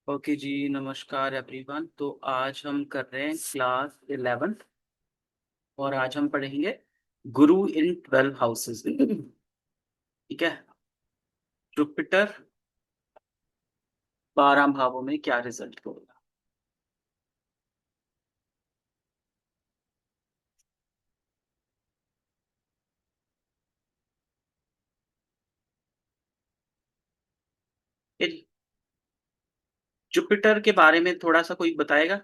Okay जी, नमस्कार everyone. तो आज हम कर रहे हैं क्लास 11th और आज हम पढ़ेंगे गुरु इन 12 हाउसेस। ठीक है। जुपिटर 12 भावों में क्या रिजल्ट होगा। ये जुपिटर के बारे में थोड़ा सा कोई बताएगा।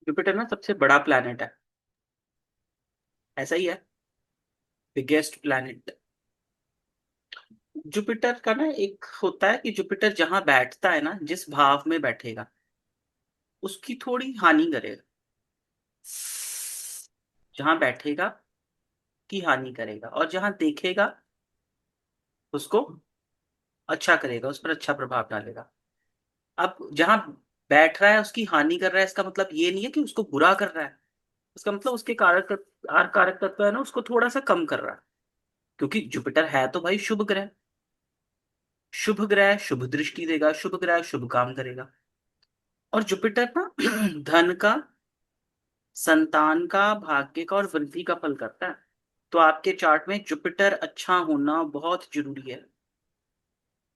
जुपिटर ना सबसे बड़ा प्लैनेट है, ऐसा ही है, बिगेस्ट प्लैनेट। जुपिटर का ना एक होता है कि जुपिटर जहां बैठता है ना, जिस भाव में बैठेगा उसकी थोड़ी हानि करेगा। जहां बैठेगा की हानि करेगा और जहां देखेगा उसको अच्छा करेगा, उस पर अच्छा प्रभाव डालेगा। अब जहां बैठ रहा है उसकी हानि कर रहा है, इसका मतलब ये नहीं है कि उसको बुरा कर रहा है। इसका मतलब उसके कारक तत्व है ना, उसको थोड़ा सा कम कर रहा है। क्योंकि जुपिटर है तो भाई शुभ ग्रह। शुभ ग्रह शुभ दृष्टि देगा, शुभ ग्रह शुभ काम करेगा। और जुपिटर ना धन का, संतान का, भाग्य का और वृद्धि का फल करता है। तो आपके चार्ट में जुपिटर अच्छा होना बहुत जरूरी है।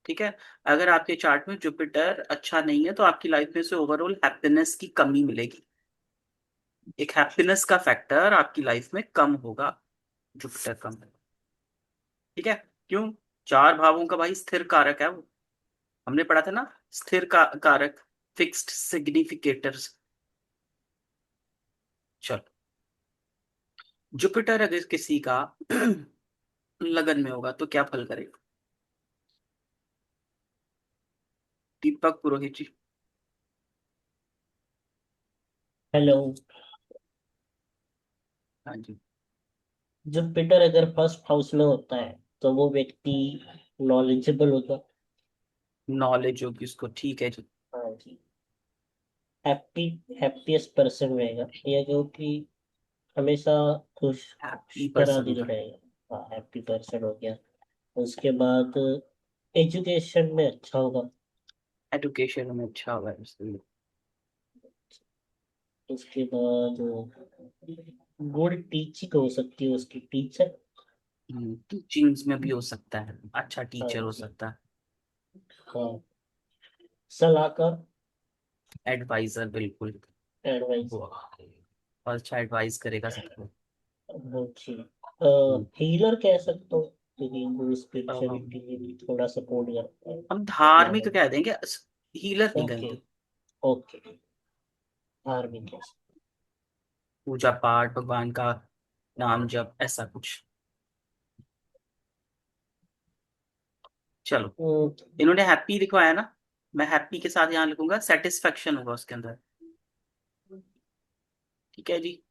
ठीक है। अगर आपके चार्ट में जुपिटर अच्छा नहीं है तो आपकी लाइफ में से ओवरऑल हैप्पीनेस की कमी मिलेगी। एक हैप्पीनेस का फैक्टर आपकी लाइफ में कम होगा, जुपिटर कम है। ठीक है। क्यों? चार भावों का भाई स्थिर कारक है वो। हमने पढ़ा था ना, स्थिर का कारक, फिक्स्ड सिग्निफिकेटर्स। चलो, जुपिटर अगर किसी का लगन में होगा तो क्या फल करेगा। दीपक पुरोहित जी। हेलो। हाँ जी। जुपिटर अगर फर्स्ट हाउस में होता है तो वो व्यक्ति नॉलेजेबल होगा। नॉलेज होगी उसको, ठीक है जी। हाँ जी। हैप्पी हैप्पीएस्ट पर्सन रहेगा, या जो कि हमेशा खुश हैप्पी तरह पर्सन दिल होगा। रहेगा। हाँ, हैप्पी पर्सन हो गया। उसके बाद एजुकेशन में अच्छा होगा। एडुकेशन में अच्छा होगा इसलिए। उसके बाद गुड टीचिंग हो सकती है उसकी, टीचर। टीचिंग्स में भी हो सकता है, अच्छा हाँ टीचर हो जी। सकता है। हाँ, सलाहकार, एडवाइजर, बिल्कुल। एडवाइस। वो और अच्छा एडवाइस करेगा सबको। जी। हम्म, हीलर कह सकते हो, क्योंकि वो अ, स्पिरिचुअलिटी में भी थोड़ा सपोर्ट करता है। हम धार्मिक नॉलेज। कह देंगे, हीलर नहीं ओके। कहेंगे। ओके। धार्मिक कह सकते पूजा पाठ, भगवान का नाम जप, ऐसा कुछ। चलो, हो। इन्होंने हैप्पी लिखवाया ना, मैं हैप्पी के साथ यहाँ लिखूंगा सेटिस्फेक्शन होगा उसके अंदर। ठीक है जी।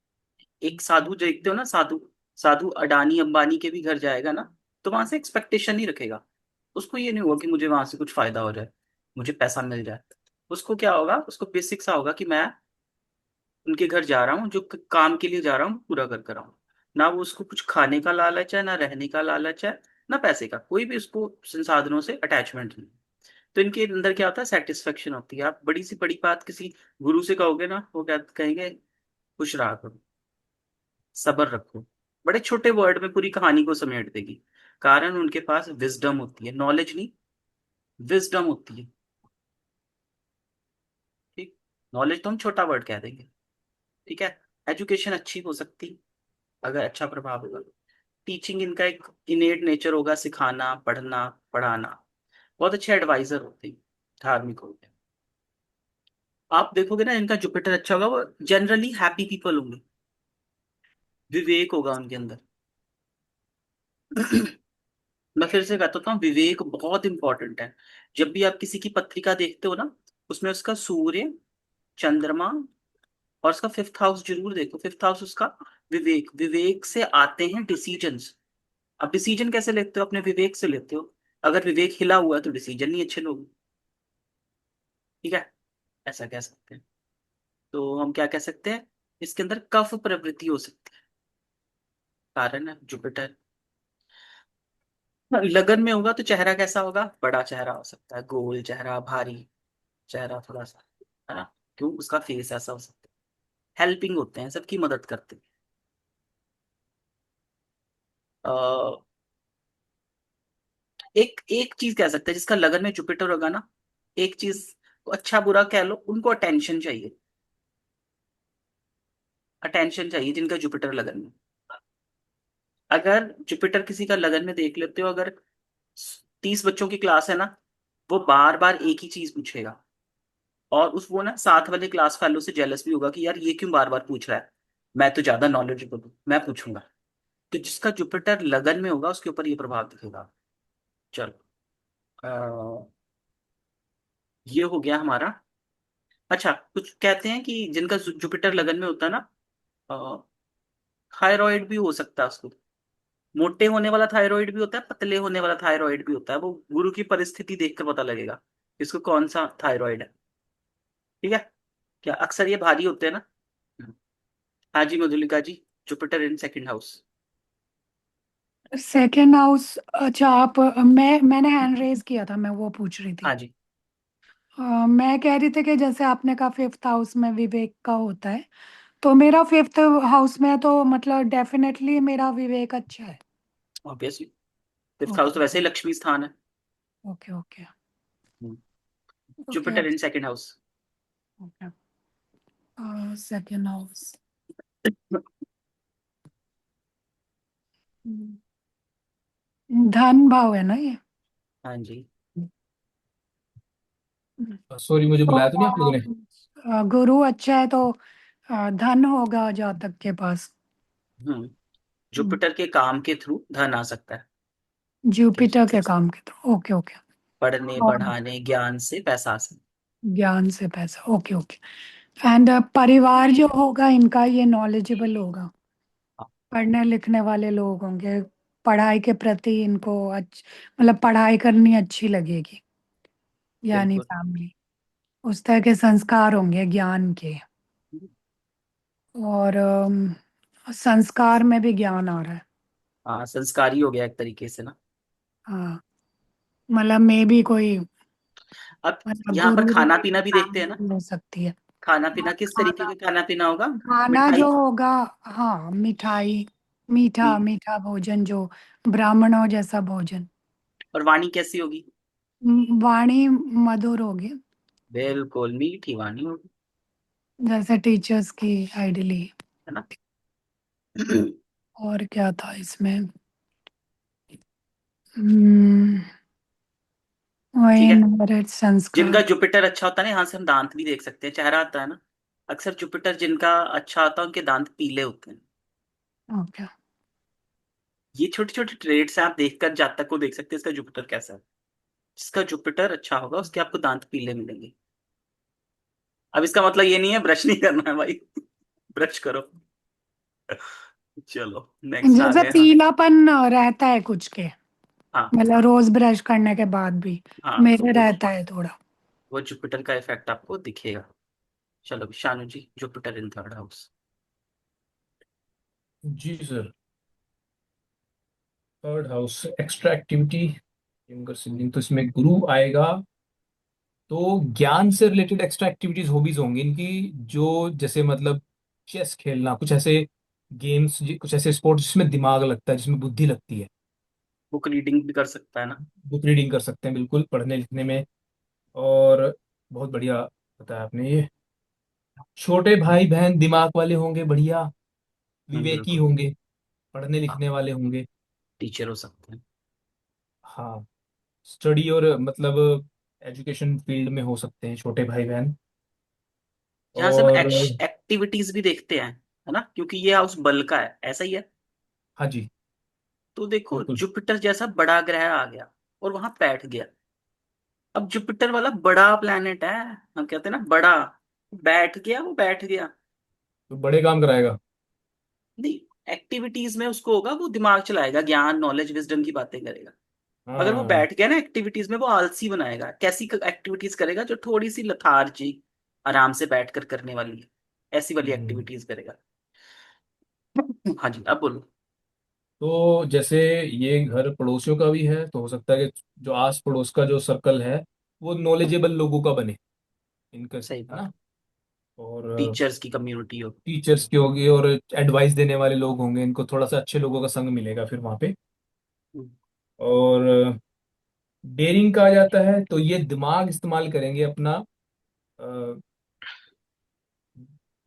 एक साधु जो देखते हो ना, साधु, साधु अडानी अंबानी के भी घर जाएगा ना, तो वहां से एक्सपेक्टेशन नहीं रखेगा। उसको ये नहीं होगा कि मुझे वहां से कुछ फायदा हो जाए, मुझे पैसा मिल जाए। उसको क्या होगा, उसको बेसिक सा होगा कि मैं उनके घर जा रहा हूँ, जो काम के लिए जा रहा हूँ पूरा कर कर रहा हूँ। ना वो उसको कुछ खाने का लालच है, ना रहने का लालच है, ना पैसे का, कोई भी उसको संसाधनों से अटैचमेंट नहीं। तो इनके अंदर क्या होता है, सेटिस्फेक्शन होती है। आप बड़ी सी बड़ी बात किसी गुरु से कहोगे ना, वो क्या कहेंगे, खुश रहा करो, सब्र रखो। बड़े छोटे वर्ड में पूरी कहानी को समेट देगी। कारण उनके पास विजडम होती है, नॉलेज नहीं, विजडम होती है। ठीक। नॉलेज तो हम छोटा वर्ड कह देंगे। ठीक है। एजुकेशन अच्छी हो सकती, अगर अच्छा प्रभाव होगा। टीचिंग इनका एक इनेट नेचर होगा, सिखाना, पढ़ना, पढ़ाना। बहुत अच्छे एडवाइजर होते हैं, धार्मिक होते हैं। आप देखोगे ना, इनका जुपिटर अच्छा होगा, वो जनरली हैप्पी पीपल होंगे। विवेक होगा उनके अंदर। मैं फिर से कहता हूँ, विवेक बहुत इंपॉर्टेंट है। जब भी आप किसी की पत्रिका देखते हो ना, उसमें उसका सूर्य, चंद्रमा और उसका फिफ्थ हाउस जरूर देखो। फिफ्थ हाउस उसका विवेक, विवेक से आते हैं डिसीजंस। अब डिसीजन कैसे लेते हो, अपने विवेक से लेते हो। अगर विवेक हिला हुआ है तो डिसीजन नहीं अच्छे लोगे। ठीक है। ऐसा कह सकते हैं। तो हम क्या कह सकते हैं, इसके अंदर कफ प्रवृत्ति हो सकती है। कारण है जुपिटर। लगन में होगा तो चेहरा कैसा होगा? बड़ा चेहरा हो सकता है, गोल चेहरा, भारी चेहरा थोड़ा सा, है ना? क्यों? उसका फेस ऐसा हो सकता है। हेल्पिंग होते हैं, सबकी मदद करते हैं। अ, एक एक चीज कह सकते हैं जिसका लगन में जुपिटर होगा ना, एक चीज को अच्छा बुरा कह लो, उनको अटेंशन चाहिए। अटेंशन चाहिए जिनका जुपिटर लगन में। अगर जुपिटर किसी का लगन में देख लेते हो, अगर 30 बच्चों की क्लास है ना, वो बार बार एक ही चीज पूछेगा। और उस वो ना साथ वाले क्लास फेलो से जेलस भी होगा कि यार ये क्यों बार बार पूछ रहा है, मैं तो ज्यादा नॉलेजेबल हूँ, मैं पूछूंगा। तो जिसका जुपिटर लगन में होगा उसके ऊपर ये प्रभाव दिखेगा। चलो, ये हो गया हमारा। अच्छा, कुछ कहते हैं कि जिनका जुपिटर लगन में होता है ना, थायराइड भी हो सकता है उसको। मोटे होने वाला थायराइड भी होता है, पतले होने वाला थायराइड भी होता है। वो गुरु की परिस्थिति देखकर पता लगेगा इसको कौन सा थायराइड है। ठीक है? क्या अक्सर ये भारी होते हैं ना? हाँ जी Madhulika ji, Jupiter in second house. Second house. अच्छा, आप मैंने हैंड रेज किया था, मैं वो पूछ रही हाँ थी। जी। मैं कह रही थी कि जैसे आपने कहा फिफ्थ हाउस में विवेक का होता है, तो मेरा फिफ्थ हाउस में है, तो मतलब डेफिनेटली मेरा विवेक अच्छा है। ऑब्वियसली, फिफ्थ हाउस तो ओके वैसे ही लक्ष्मी स्थान है। Okay okay okay Jupiter in second house. Okay. Second house. धन भाव है ना ये? हाँ जी। सॉरी, मुझे तो बुलाया तो नहीं आप लोगों ने? गुरु अच्छा है तो धन होगा जातक के पास। हम्म जुपिटर के काम के थ्रू धन आ सकता है। जुपिटर के काम के तो ओके ओके। पढ़ने और बढ़ाने ज्ञान से पैसा आ सकता ज्ञान से पैसा, ओके ओके। एंड परिवार जो होगा इनका ये नॉलेजेबल होगा, है। पढ़ने लिखने वाले लोग होंगे, पढ़ाई के प्रति इनको मतलब पढ़ाई करनी अच्छी लगेगी, यानी बिल्कुल। फैमिली उस तरह के संस्कार होंगे ज्ञान के। और संस्कार में भी ज्ञान आ रहा है। हाँ, संस्कारी हो गया एक तरीके से ना। हाँ, मतलब मे भी कोई, अब मतलब यहाँ पर गुरु खाना रिलेटेड पीना भी देखते हैं फैमिली ना। भी हो सकती है। खाना पीना हाँ, किस तरीके खाना का खाना पीना होगा? खाना मिठाई। जो होगा, हाँ मिठाई, मीठा हम्म, मीठा भोजन, जो ब्राह्मणों जैसा भोजन। और वाणी कैसी होगी? वाणी मधुर होगी, बिल्कुल मीठी वाणी होगी। जैसे टीचर्स की आइडली। है ना? और क्या था इसमें? हम्म, वही ठीक है। इनहेरिट संस्कार। जिनका जुपिटर अच्छा होता है ना, यहाँ से हम दांत भी देख सकते हैं, चेहरा आता है ना। अक्सर जुपिटर जिनका अच्छा होता है उनके दांत पीले होते हैं। ओके। ये छोटे छोटे ट्रेड्स हैं, आप देखकर जातक को देख सकते हैं इसका जुपिटर कैसा है। जिसका जुपिटर अच्छा होगा उसके आपको दांत पीले मिलेंगे। अब इसका मतलब ये नहीं है ब्रश नहीं करना है भाई। ब्रश करो। चलो, नेक्स्ट आ जैसे गए। हाँ। पीलापन रहता है कुछ के, हाँ। मतलब रोज ब्रश करने के बाद भी हाँ, तो मेरे रहता है थोड़ा। वो जुपिटर का इफेक्ट आपको दिखेगा। चलो Shanu ji, Jupiter in third house. जी sir. Third house extra activity, singing, तो इसमें गुरु आएगा। तो ज्ञान से रिलेटेड एक्स्ट्रा एक्टिविटीज हॉबीज होंगी इनकी, जो जैसे मतलब चेस खेलना, कुछ ऐसे गेम्स, कुछ ऐसे स्पोर्ट्स जिसमें दिमाग लगता है, जिसमें बुद्धि लगती है। बुक रीडिंग भी कर सकता है ना। बुक रीडिंग कर सकते हैं बिल्कुल, पढ़ने लिखने में। और बहुत बढ़िया बताया आपने ये। छोटे भाई बहन दिमाग वाले होंगे, बढ़िया विवेकी बिल्कुल। होंगे, पढ़ने हाँ, लिखने वाले होंगे। टीचर हो सकते हैं। हाँ, स्टडी और मतलब एजुकेशन फील्ड में हो सकते हैं छोटे भाई बहन। यहाँ से हम और एक्टिविटीज भी देखते हैं, है ना, क्योंकि ये हाउस बल का है, ऐसा ही है। हाँ जी, तो देखो, बिल्कुल। जुपिटर जैसा बड़ा ग्रह आ गया और वहां बैठ गया। अब जुपिटर वाला बड़ा प्लेनेट है, हम कहते हैं ना बड़ा, बैठ गया, वो बैठ गया। तो बड़े काम कराएगा। नहीं, एक्टिविटीज में उसको होगा, वो दिमाग चलाएगा, ज्ञान नॉलेज विजडम की बातें करेगा। अगर वो हाँ। बैठ गया ना एक्टिविटीज में, वो आलसी बनाएगा। कैसी एक्टिविटीज करेगा? जो थोड़ी सी लथार्जी, आराम से बैठकर करने वाली है, ऐसी वाली हम्म, एक्टिविटीज करेगा। हाँ जी, अब बोलो। तो जैसे ये घर पड़ोसियों का भी है, तो हो सकता है कि जो आस पड़ोस का जो सर्कल है वो नॉलेजेबल लोगों का बने इनका, सही है बात। ना। और टीचर्स की कम्युनिटी हो। टीचर्स की होगी और एडवाइस देने वाले लोग होंगे, इनको थोड़ा सा अच्छे लोगों का संग मिलेगा फिर वहाँ पे। हम्म। और डेयरिंग कहा जाता है तो ये दिमाग इस्तेमाल करेंगे अपना, अ,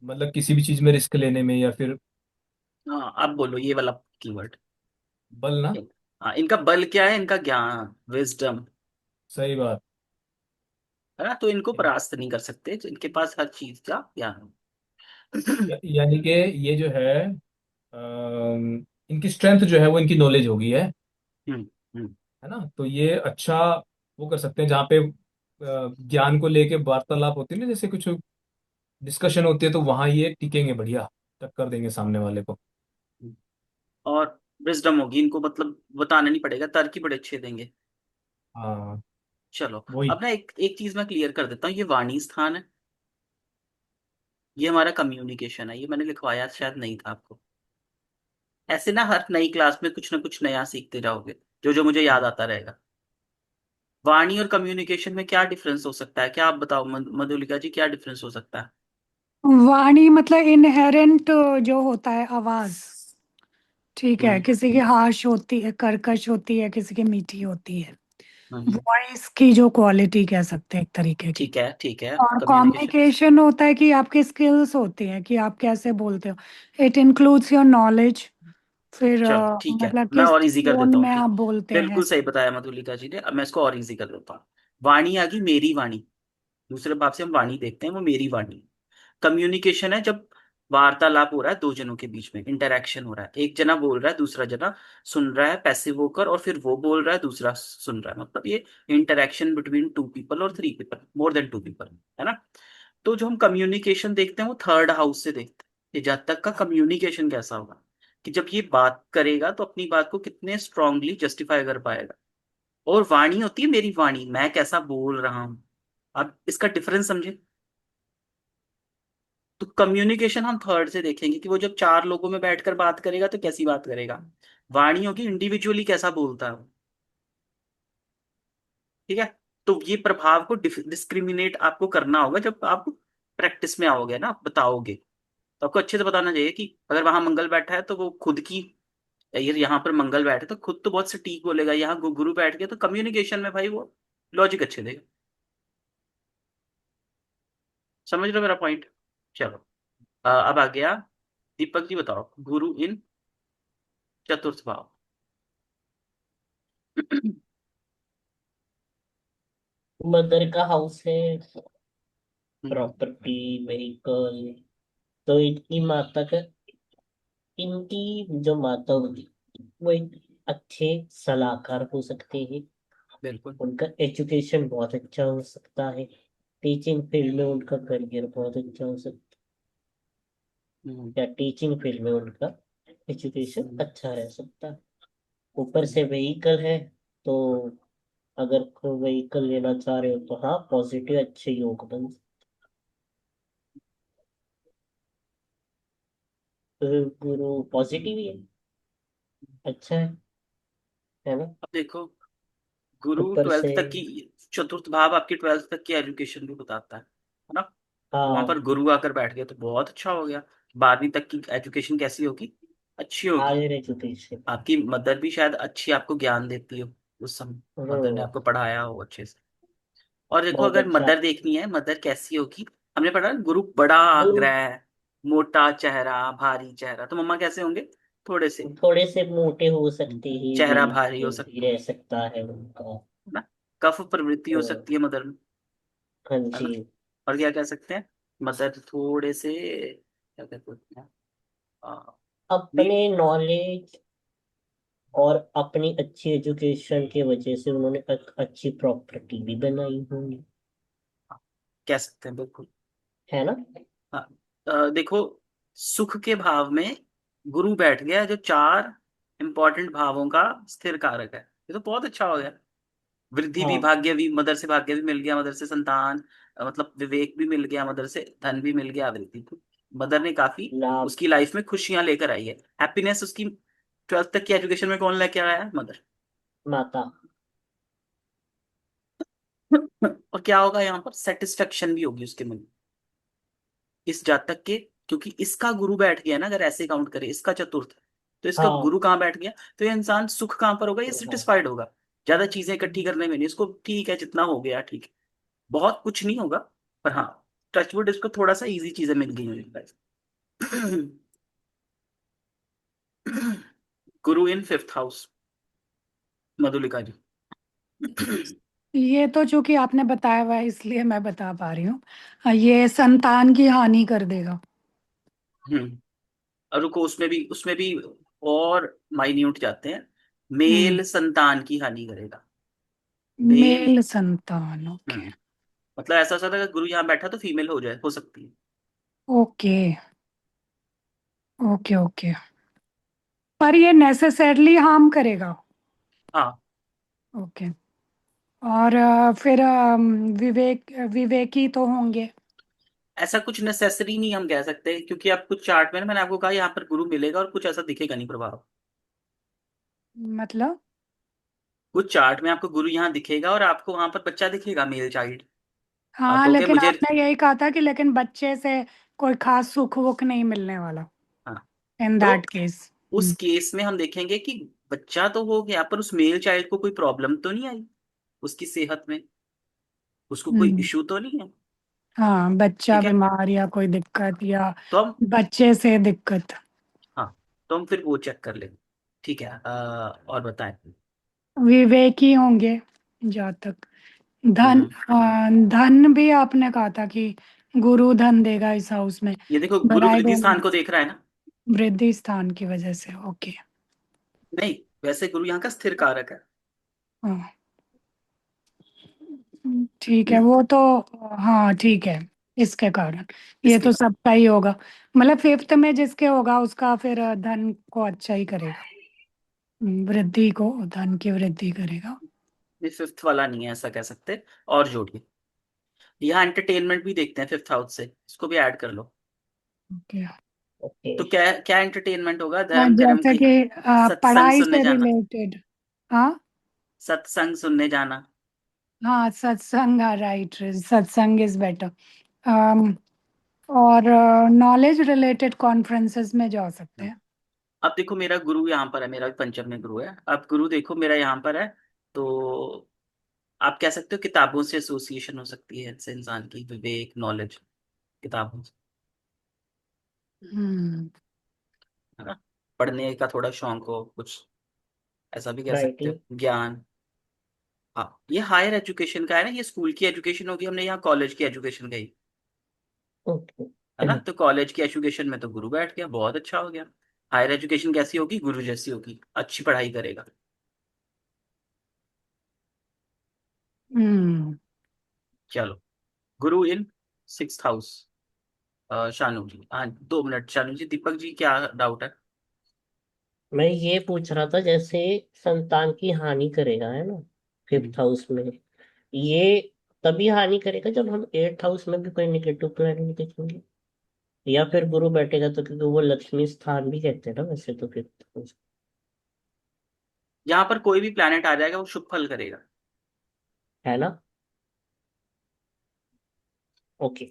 मतलब किसी भी चीज में रिस्क लेने में, या फिर हाँ, अब बोलो ये वाला कीवर्ड। बल ना। हाँ, इनका बल क्या है? इनका ज्ञान, विजडम। सही बात। है ना? तो इनको परास्त नहीं कर सकते, तो इनके पास हर चीज का ज्ञान है। यानी कि ये जो है, इनकी स्ट्रेंथ जो है वो इनकी नॉलेज होगी हम्म। हम्म। है ना। तो ये अच्छा वो कर सकते हैं जहाँ पे ज्ञान को लेके वार्तालाप होती है ना, जैसे कुछ डिस्कशन होती है, तो वहां ये टिकेंगे बढ़िया, टक्कर देंगे सामने वाले को। और विजडम होगी इनको, मतलब बताना नहीं पड़ेगा, तर्क ही बड़े अच्छे देंगे। हाँ चलो, वही। अब ना एक एक चीज मैं क्लियर कर देता हूँ, ये वाणी स्थान है, ये हमारा कम्युनिकेशन है, ये मैंने लिखवाया शायद नहीं था आपको। ऐसे ना हर नई क्लास में कुछ ना कुछ नया सीखते जाओगे, जो जो मुझे याद आता रहेगा। वाणी और कम्युनिकेशन में क्या डिफरेंस हो सकता है? क्या आप बताओ मधुलिका जी, क्या डिफरेंस हो सकता है? वाणी मतलब इनहेरेंट जो होता है आवाज, ठीक है, हम्म। किसी की हार्श होती है, कर्कश होती है, किसी की मीठी होती है। हम्म। वॉइस की जो क्वालिटी कह सकते हैं एक तरीके की। ठीक है, ठीक है। और कम्युनिकेशन। कम्युनिकेशन होता है कि आपकी स्किल्स होती हैं कि आप कैसे बोलते हो। It includes your knowledge. फिर चलो ठीक है, मतलब मैं किस और इजी कर टोन देता हूँ, में आप ठीक। बोलते हैं। बिल्कुल सही बताया मधुलिका जी ने, अब मैं इसको और इजी कर देता हूँ। वाणी आ गई, मेरी वाणी। दूसरे भाव से हम वाणी देखते हैं, वो मेरी वाणी। कम्युनिकेशन है जब वार्तालाप हो रहा है दो जनों के बीच में, इंटरेक्शन हो रहा है, एक जना बोल रहा है, दूसरा जना सुन रहा है पैसिव होकर, और फिर वो बोल रहा है, दूसरा सुन रहा है, मतलब ये इंटरेक्शन बिटवीन टू पीपल और three people, more than two people, है ना? तो जो हम कम्युनिकेशन देखते हैं वो थर्ड हाउस से देखते हैं, कि जब तक का कम्युनिकेशन कैसा होगा, कि जब ये बात करेगा तो अपनी बात को कितने स्ट्रांगली जस्टिफाई कर पाएगा। और वाणी होती है मेरी वाणी, मैं कैसा बोल रहा हूं। आप इसका डिफरेंस समझे? तो कम्युनिकेशन हम थर्ड से देखेंगे, कि वो जब चार लोगों में बैठकर बात करेगा तो कैसी बात करेगा। वाणी होगी इंडिविजुअली कैसा बोलता है वो। ठीक है? तो ये प्रभाव को डिस्क्रिमिनेट आपको करना होगा जब आप प्रैक्टिस में आओगे ना, आप बताओगे। तो आपको अच्छे से बताना चाहिए कि अगर वहां मंगल बैठा है तो वो खुद की, ये यहाँ पर मंगल बैठे तो खुद तो बहुत सटीक बोलेगा, यहाँ गुरु बैठ गया तो कम्युनिकेशन में भाई वो लॉजिक अच्छे देगा। समझ रहे हो मेरा पॉइंट? चलो, अब आ गया। दीपक जी बताओ, गुरु इन चतुर्थ भाव। मदर का हाउस है, हम्म। Property, vehicle. तो इनकी माता का, इनकी जो माता होगी वो एक अच्छे सलाहकार हो सकते हैं। बिल्कुल। उनका एजुकेशन बहुत अच्छा हो सकता है। टीचिंग फील्ड में उनका करियर बहुत अच्छा हो सकता हम्म। है, या टीचिंग फील्ड में उनका एजुकेशन हम्म। अच्छा रह सकता है। ऊपर हम्म। से व्हीकल है, तो अगर कोई व्हीकल लेना चाह रहे हो तो हाँ, पॉजिटिव अच्छे योग बन गुरु पॉजिटिव ही है, अच्छा है ना। अब देखो, गुरु ऊपर से ट्वेल्थ तक की, चतुर्थ भाव आपकी ट्वेल्थ तक की एजुकेशन भी बताता है ना? तो वहां पर हाँ, गुरु आकर बैठ गया तो बहुत अच्छा हो गया। 12वीं तक की एजुकेशन कैसी होगी? अच्छी होगी। Higher education. आपकी मदर भी शायद अच्छी आपको ज्ञान देती हो उस समय, मदर ने हाँ, आपको पढ़ाया हो अच्छे से। और देखो, बहुत अगर अच्छा। मदर देखनी है, मदर कैसी होगी? हमने पढ़ा ना, गुरु बड़ा गुरु आग्रह, मोटा चेहरा, भारी चेहरा, तो मम्मा कैसे होंगे? थोड़े से, थोड़े से मोटे हो सकते हैं, चेहरा भारी वेट हो भी सकता रह सकता है उनका। है ना? कफ प्रवृत्ति हो हाँ, सकती है मदर में, हाँ है जी। ना? और क्या कह सकते हैं? मदर थोड़े से, क्या कहते हैं, अपने वीक। नॉलेज और अपनी अच्छी एजुकेशन की वजह से उन्होंने एक अच्छी प्रॉपर्टी भी बनाई होंगी, कह सकते हैं, बिल्कुल। है ना। हाँ। देखो, सुख के भाव में गुरु बैठ गया है, जो चार इंपॉर्टेंट भावों का स्थिर कारक है। ये तो बहुत अच्छा हो गया। वृद्धि भी, हाँ, भाग्य भी, मदर से भाग्य भी मिल गया, मदर से संतान, मतलब विवेक भी मिल गया, मदर से धन भी मिल गया, वृद्धि भी। मदर ने काफी लाभ। उसकी लाइफ में खुशियां लेकर आई है, हैप्पीनेस उसकी ट्वेल्थ तक की एजुकेशन में कौन लेके आया है? मदर। माता। और क्या होगा यहाँ पर? सेटिस्फेक्शन भी होगी उसके मन में, इस जातक के, क्योंकि इसका गुरु बैठ गया ना, अगर ऐसे काउंट करें, इसका चतुर्थ है, तो इसका हाँ गुरु कहाँ बैठ गया? तो ये इंसान सुख कहाँ पर होगा? ये हाँ। सेटिस्फाइड होगा। ज्यादा चीजें इकट्ठी करने में नहीं, इसको ठीक है जितना हो गया ठीक है, बहुत कुछ नहीं होगा, पर हाँ, टचवुड इसको थोड़ा सा इजी चीजें मिल गई हैं। गुरु इन फिफ्थ हाउस, मधुलिका जी। ये तो चूंकि आपने बताया हुआ है इसलिए मैं बता पा रही हूँ। ये संतान की हानि कर देगा। हम्म। और रुको, उसमें भी और माइन्यूट जाते हैं। हम्म। मेल संतान की हानि करेगा। मेल। मेल संतान, ओके। हम्म। मतलब ऐसा हो सकता है अगर गुरु यहाँ बैठा तो फीमेल हो जाए, हो सकती है। Okay okay okay. पर ये नेसेसरली हार्म करेगा? हाँ, ओके। और फिर विवेकी तो होंगे? ऐसा कुछ नेसेसरी नहीं हम कह सकते, क्योंकि आप कुछ चार्ट में ना, मैंने आपको कहा यहाँ पर गुरु मिलेगा और कुछ ऐसा दिखेगा नहीं प्रभाव। मतलब? कुछ चार्ट में आपको गुरु यहाँ दिखेगा और आपको वहां पर बच्चा दिखेगा, मेल चाइल्ड। आप हाँ, कहोगे लेकिन मुझे। आपने यही कहा था कि लेकिन बच्चे से कोई खास सुख वुख नहीं मिलने वाला हाँ, इन तो दैट केस। उस केस में हम देखेंगे कि बच्चा तो हो गया, पर उस मेल चाइल्ड को कोई प्रॉब्लम तो नहीं आई उसकी सेहत में, उसको कोई हम्म। इशू तो नहीं है। हाँ, बच्चा ठीक है, बीमार या कोई दिक्कत, या तो हम, बच्चे से दिक्कत। हाँ, तो हम फिर वो चेक कर लेंगे। ठीक है, और बताएं। विवेकी होंगे जहाँ तक। धन, हम्म। धन भी आपने कहा था कि गुरु धन देगा इस हाउस में। ये देखो, बट गुरु आई वृद्धि डोंट स्थान नो। को देख रहा है ना। वृद्धि स्थान की वजह से, ओके। नहीं, वैसे गुरु यहाँ का स्थिर कारक है। हाँ, ठीक है वो तो। हाँ ठीक है, इसके कारण ये इसके तो कारण सबका ही होगा। मतलब फिफ्थ में जिसके होगा उसका फिर धन को अच्छा ही करेगा। वृद्धि को, धन की वृद्धि करेगा। ये फिफ्थ वाला नहीं है ऐसा कह सकते। और जोड़िए, यहाँ एंटरटेनमेंट भी देखते हैं फिफ्थ हाउस से, इसको भी ऐड कर लो। ओके। तो क्या क्या एंटरटेनमेंट होगा? और धर्म कर्म जैसे की, कि सत्संग पढ़ाई सुनने से जाना, रिलेटेड। हाँ सत्संग सुनने जाना। हाँ, सत्संग, राइट, सत्संग इज बेटर। और नॉलेज रिलेटेड कॉन्फ्रेंसेस में जा सकते हैं। अब देखो, मेरा गुरु यहाँ पर है, मेरा भी पंचम में गुरु है, अब गुरु देखो मेरा यहाँ पर है, तो आप कह सकते हो किताबों से एसोसिएशन हो सकती है इससे, इंसान की विवेक, नॉलेज, किताबों से, हम्म। है ना? पढ़ने का थोड़ा शौक हो कुछ, ऐसा भी कह सकते राइटिंग। हो, ज्ञान। हाँ, ये हायर एजुकेशन का है ना, ये स्कूल की एजुकेशन होगी, हमने यहाँ कॉलेज की एजुकेशन गई, ओके। है ना? तो कॉलेज की एजुकेशन में तो गुरु बैठ गया, बहुत अच्छा हो गया। हायर एजुकेशन कैसी होगी? गुरु जैसी होगी, अच्छी पढ़ाई करेगा। हम्म। चलो, गुरु इन सिक्स हाउस। शानू जी, हाँ, 2 मिनट, शानू जी, दीपक जी क्या डाउट है? मैं ये पूछ रहा था, जैसे संतान की हानि करेगा है ना हम्म। फिफ्थ हाउस में, ये तभी हानि करेगा जब हम एट्थ हाउस में भी कोई निगेटिव प्लैनेट देखेंगे, या फिर गुरु बैठेगा तो, क्योंकि वो लक्ष्मी स्थान भी कहते हैं ना वैसे तो फिफ्थ हाउस। यहाँ पर कोई भी प्लैनेट आ जाएगा वो शुभ फल करेगा। है ना। ओके।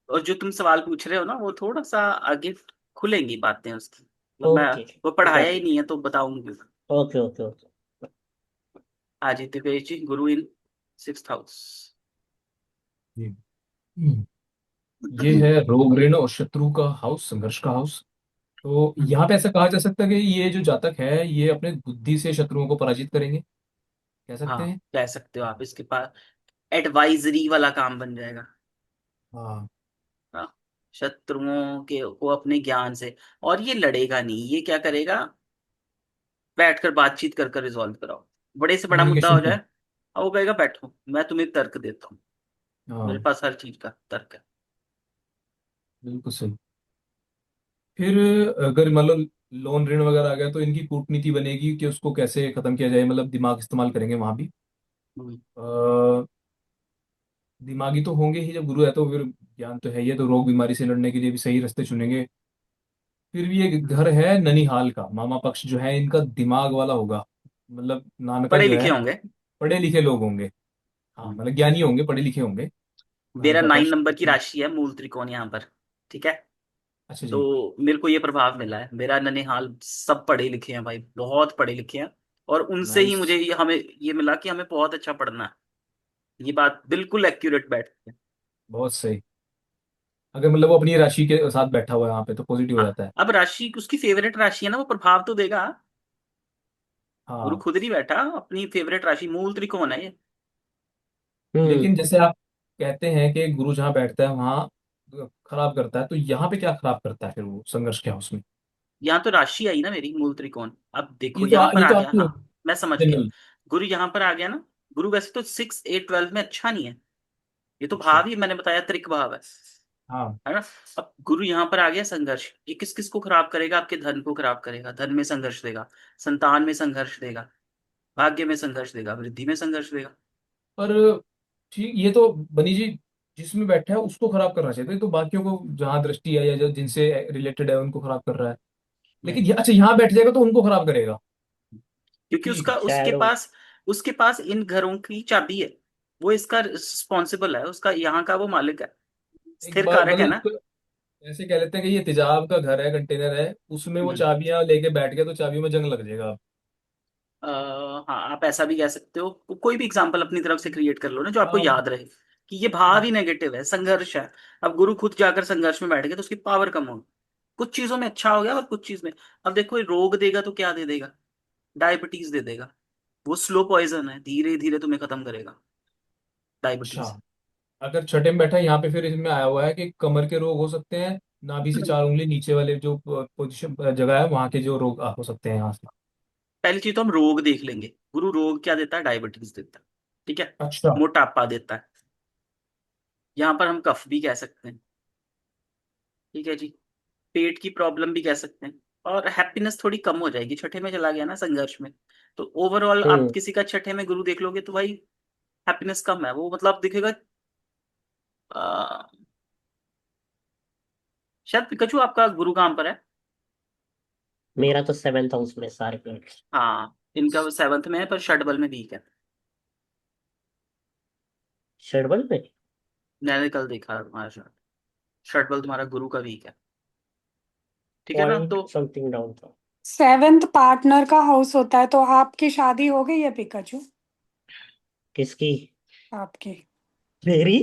और जो तुम सवाल पूछ रहे हो ना, वो थोड़ा सा आगे खुलेंगी बातें उसकी, मतलब मैं ओके। वो पढ़ाया गॉट ही इट। नहीं है तो बताऊंगी। Okay okay okay. हाँ जी, दिपेश जी, गुरु इन सिक्स हाउस। जी। हम्म, ये है रोग ऋण और शत्रु का हाउस, संघर्ष का हाउस। तो यहाँ पे ऐसा कहा जा सकता है कि ये जो जातक है ये अपने बुद्धि से शत्रुओं को पराजित करेंगे, कह सकते हाँ, हैं। कह सकते हो आप, इसके पास एडवाइजरी वाला काम बन जाएगा। हाँ। हाँ, शत्रुओं के को अपने ज्ञान से, और ये लड़ेगा नहीं, ये क्या करेगा? बैठकर बातचीत कर कर रिजॉल्व कराओ, बड़े से बड़ा मुद्दा कम्युनिकेशन हो को। जाए, और वो कहेगा बैठो मैं तुम्हें तर्क देता हूँ, मेरे हाँ, पास हर चीज का तर्क है। बिल्कुल सही। फिर अगर मतलब लोन ऋण वगैरह आ गया तो इनकी कूटनीति बनेगी कि उसको कैसे खत्म किया जाए, मतलब दिमाग इस्तेमाल करेंगे वहां भी। हम्म। अ, दिमागी तो होंगे ही, जब गुरु है तो फिर ज्ञान तो है ही है, तो रोग बीमारी से लड़ने के लिए भी सही रास्ते चुनेंगे। फिर भी ये घर है ननिहाल का, मामा पक्ष जो है इनका दिमाग वाला होगा, मतलब नानका पढ़े जो लिखे है होंगे। पढ़े लिखे लोग होंगे। हाँ मतलब ज्ञानी होंगे, पढ़े लिखे होंगे। मेरा नानका 9 नंबर की पक्ष। राशि है मूल त्रिकोण यहाँ पर। ठीक है। अच्छा जी। तो मेरे को ये प्रभाव मिला है, मेरा ननिहाल सब पढ़े लिखे हैं भाई, बहुत पढ़े लिखे हैं। और उनसे ही नाइस। मुझे ये हमें ये मिला कि हमें बहुत अच्छा पढ़ना है। ये बात बिल्कुल एक्यूरेट बैठती है। बहुत सही। अगर मतलब वो अपनी राशि के साथ बैठा हुआ है वहां पे तो पॉजिटिव हो हाँ, जाता है। अब राशि उसकी फेवरेट राशि है ना, वो प्रभाव तो देगा। गुरु हाँ। खुद नहीं बैठा, अपनी फेवरेट राशि मूल त्रिकोण है ये। हम्म। लेकिन जैसे आप कहते हैं कि गुरु जहाँ बैठता है वहाँ खराब करता है, तो यहाँ पे क्या खराब करता है फिर वो संघर्ष क्या है उसमें? यहाँ तो राशि आई ना मेरी मूल त्रिकोण। अब देखो ये तो यहाँ पर ये आ तो गया, आपकी हाँ मैं समझ गया। जनरल। गुरु यहाँ पर आ गया ना। गुरु वैसे तो 6 8 12 में अच्छा नहीं है। ये तो अच्छा। भाव ही मैंने बताया, त्रिक भाव हाँ। है ना। अब गुरु यहाँ पर आ गया संघर्ष, ये किस किस को खराब करेगा, आपके धन को खराब करेगा, धन में संघर्ष देगा, संतान में संघर्ष देगा, भाग्य में संघर्ष देगा, वृद्धि में संघर्ष देगा। पर ठीक, ये तो बनी जी जिसमें बैठा है उसको खराब करना चाहिए, तो बाकियों को जहाँ दृष्टि है या जो जिनसे रिलेटेड है उनको खराब कर रहा है। नहीं, लेकिन अच्छा यहाँ बैठ जाएगा तो उनको खराब करेगा। क्योंकि ठीक उसका है। शैडो। उसके पास इन घरों की चाबी है। वो इसका रिस्पॉन्सिबल है, उसका यहाँ का वो मालिक है, एक स्थिर बार कारक है मतलब ना। इसको ऐसे कह लेते हैं कि ये तेजाब का घर है, कंटेनर है, उसमें वो हम्म। चाबियां लेके बैठ गया तो चाबियों में जंग लग जाएगा। अ, हाँ, आप ऐसा भी कह सकते हो, कोई भी एग्जाम्पल अपनी तरफ से क्रिएट कर लो ना जो आपको हाँ। याद रहे कि ये भाव ही नेगेटिव है, संघर्ष है। अब गुरु खुद जाकर संघर्ष में बैठ गया तो उसकी पावर कम होगी। कुछ चीजों में अच्छा हो गया और कुछ चीज में। अब देखो ये रोग देगा तो क्या दे देगा, डायबिटीज दे देगा। वो स्लो पॉइजन है, धीरे धीरे तुम्हें खत्म करेगा, अच्छा। डायबिटीज। अगर छठे में बैठा है यहाँ पे, फिर इसमें आया हुआ है कि कमर के रोग हो सकते हैं, नाभि से 4 उंगली नीचे वाले जो पोजिशन जगह है वहां के जो रोग हो सकते हैं यहाँ से। पहली चीज तो हम रोग देख लेंगे। गुरु रोग क्या देता है, डायबिटीज देता है। ठीक है। अच्छा। मोटापा देता है। यहाँ पर हम कफ भी कह सकते हैं। ठीक है जी। पेट की प्रॉब्लम भी कह सकते हैं। और हैप्पीनेस थोड़ी कम हो जाएगी, छठे में चला गया ना संघर्ष में। तो ओवरऑल आप हम्म। किसी का छठे में गुरु देख लोगे तो भाई हैप्पीनेस कम है, वो मतलब दिखेगा। आ, शायद पिकाचू आपका गुरु कहाँ पर है। मेरा तो 7th हाउस में सारे प्लैनेट्स। हाँ, इनका वो 7th में है पर षटबल में वीक है। शेरबल में। मैंने कल देखा तुम्हारा शार्ट। षटबल तुम्हारा गुरु का वीक है। ठीक है ना पॉइंट तो। समथिंग डाउन था। 7th पार्टनर का हाउस होता है, तो आपकी शादी हो गई है पिकाचू? किसकी? आपकी? मेरी?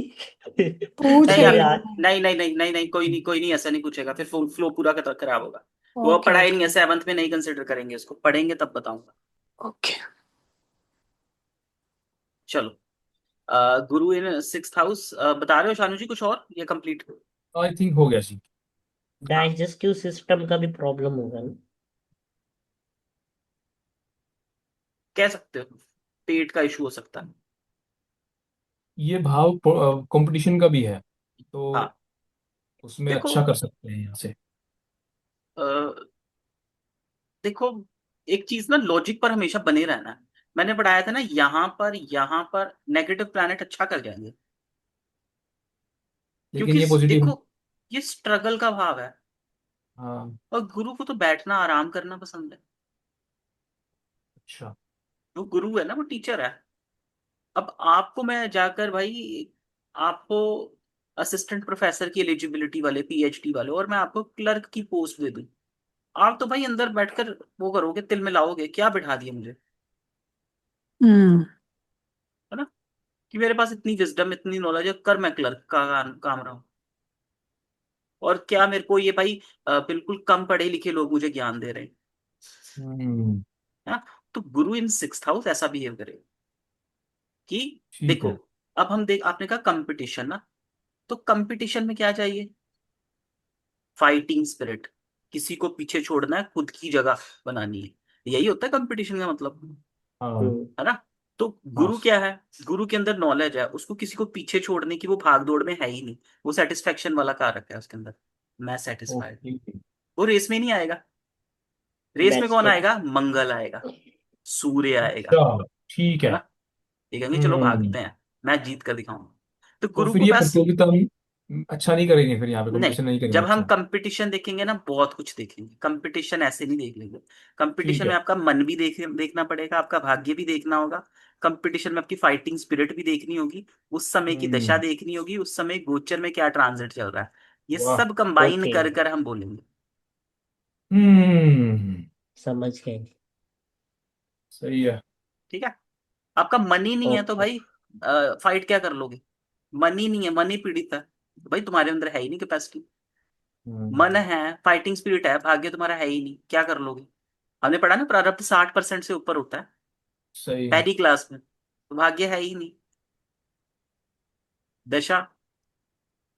पूछ नहीं नहीं यार, रही हूँ यार। मैं। नहीं नहीं नहीं नहीं नहीं, कोई नहीं ऐसा नहीं पूछेगा, फिर फ्लो पूरा खराब होगा। वो अब ओके पढ़ाई नहीं है, ओके 7th में नहीं कंसिडर करेंगे उसको, पढ़ेंगे तब बताऊंगा। ओके। चलो। गुरु इन 6th हाउस बता रहे हो शानू जी, कुछ और ये कंप्लीट। आई थिंक हो गया जी। हाँ, डाइजेस्टिव सिस्टम का भी प्रॉब्लम होगा ना? कह सकते हो पेट का इशू हो सकता है। ये भाव कंपटीशन का भी है, तो हाँ। उसमें देखो, अच्छा कर सकते हैं यहाँ से। अ, देखो, एक चीज ना, लॉजिक पर हमेशा बने रहना है। मैंने पढ़ाया था ना, यहाँ पर नेगेटिव प्लैनेट अच्छा कर जाएंगे। लेकिन क्योंकि ये पॉजिटिव। देखो, ये स्ट्रगल का भाव है। हाँ। और गुरु को तो बैठना आराम करना पसंद है। अच्छा। वो गुरु है ना, वो टीचर है। अब आपको मैं जाकर भाई, आपको असिस्टेंट प्रोफेसर की एलिजिबिलिटी वाले, पीएचडी वाले, और मैं आपको क्लर्क की पोस्ट दे दूं, आप तो भाई अंदर बैठकर वो करोगे, तिल मिलाओगे, क्या बिठा दिए मुझे। हम्म। है ना। कि मेरे पास इतनी विजडम, इतनी नॉलेज है, कर मैं क्लर्क का काम रहा हूँ। और क्या मेरे को ये भाई बिल्कुल कम पढ़े लिखे लोग मुझे ज्ञान दे रहे हैं। हम्म। है ना? तो गुरु इन 6th हाउस ऐसा बिहेव करे कि ठीक देखो, है। अब हम देख, आपने कहा कंपटीशन ना, तो कंपटीशन में क्या चाहिए, फाइटिंग स्पिरिट। किसी को पीछे छोड़ना है, खुद की जगह बनानी है। यही होता है कंपटीशन का मतलब। हाँ। हम्म। है ना। तो हाँ। गुरु क्या है, गुरु के अंदर नॉलेज है, उसको किसी को पीछे छोड़ने की वो भाग दौड़ में है ही नहीं। वो सेटिस्फेक्शन वाला कारक है उसके अंदर। मैं सेटिस्फाइड। ओके। वो रेस में नहीं आएगा। रेस में मैच कौन के। आएगा, मंगल आएगा, सूर्य आएगा। अच्छा। ठीक है है। ना। ये कहेंगे चलो हम्म। भागते हैं, मैं जीत कर दिखाऊंगा। तो तो गुरु फिर को ये बस। प्रतियोगिता में अच्छा नहीं करेंगे फिर यहाँ पे, नहीं, कंपटीशन नहीं करेंगे जब हम अच्छा। कंपटीशन देखेंगे ना बहुत कुछ देखेंगे, कंपटीशन ऐसे नहीं देख लेंगे। ठीक कंपटीशन में है। आपका मन भी देखना पड़ेगा, आपका भाग्य भी देखना होगा। कंपटीशन में आपकी फाइटिंग स्पिरिट भी देखनी होगी, उस समय की दशा हम्म। देखनी होगी, उस समय गोचर में क्या ट्रांजिट चल रहा है, ये वाह। सब कंबाइन ओके, कर कर हम बोलेंगे। हम्म। समझ गए। सही है। ठीक है। आपका मन ही नहीं है तो ओके। भाई फाइट क्या कर लोगे? मन ही नहीं है, मन ही पीड़ित है, तो भाई तुम्हारे अंदर है ही नहीं कैपेसिटी। मन हम्म। है, फाइटिंग स्पिरिट है, भाग्य तुम्हारा है ही नहीं, क्या कर लोगे? हमने पढ़ा ना, प्रारब्ध 60% से ऊपर होता है सही है। पहली क्लास में, तो भाग्य है ही नहीं। दशा,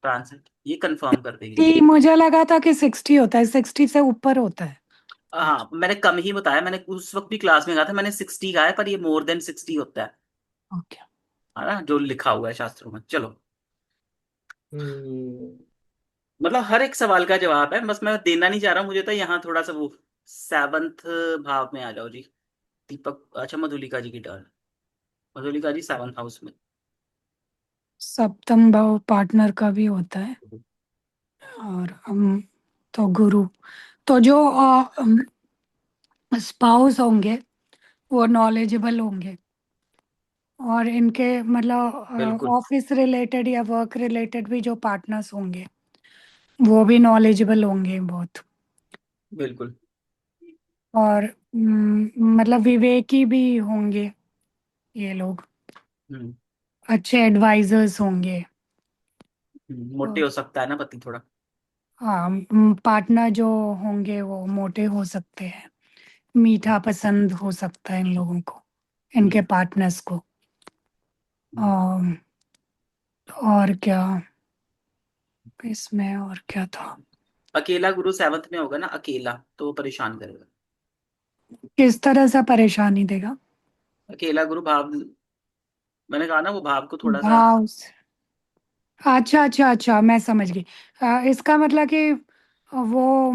ट्रांसिट, ये कंफर्म कर देगी। कि मुझे लगा था कि 60 होता है, 60 से ऊपर होता है। हाँ, मैंने कम ही बताया, मैंने उस वक्त भी क्लास में कहा था, मैंने 60 कहा है, पर ये मोर देन 60 होता ओके। है ना, जो लिखा हुआ है शास्त्रों में। चलो, हम्म। मतलब हर एक सवाल का जवाब है, बस मैं देना नहीं चाह रहा हूँ, मुझे तो यहाँ थोड़ा सा वो सेवंथ भाव में आ जाओ जी। दीपक, अच्छा मधुलिका जी की टर्न। मधुलिका जी 7th हाउस में। सप्तम भाव पार्टनर का भी होता है। और तो गुरु, तो जो स्पाउस होंगे वो नॉलेजेबल होंगे, और इनके मतलब बिल्कुल। ऑफिस रिलेटेड या वर्क रिलेटेड भी जो पार्टनर्स होंगे वो भी नॉलेजेबल होंगे बहुत। बिल्कुल। और मतलब विवेकी भी होंगे ये लोग, हम्म। अच्छे एडवाइजर्स होंगे। मोटे हो सकता है ना पति थोड़ा। हाँ, पार्टनर जो होंगे वो मोटे हो सकते हैं, मीठा पसंद हो सकता है इन लोगों को, इनके हम्म। पार्टनर्स को। हम्म। और क्या इसमें, और क्या था? अकेला गुरु 7th में होगा ना, अकेला, तो वो परेशान करेगा। किस तरह से परेशानी देगा? अकेला गुरु भाव, मैंने कहा ना वो भाव को थोड़ा सा। भाव से- अच्छा अच्छा अच्छा, मैं समझ गई। इसका मतलब कि वो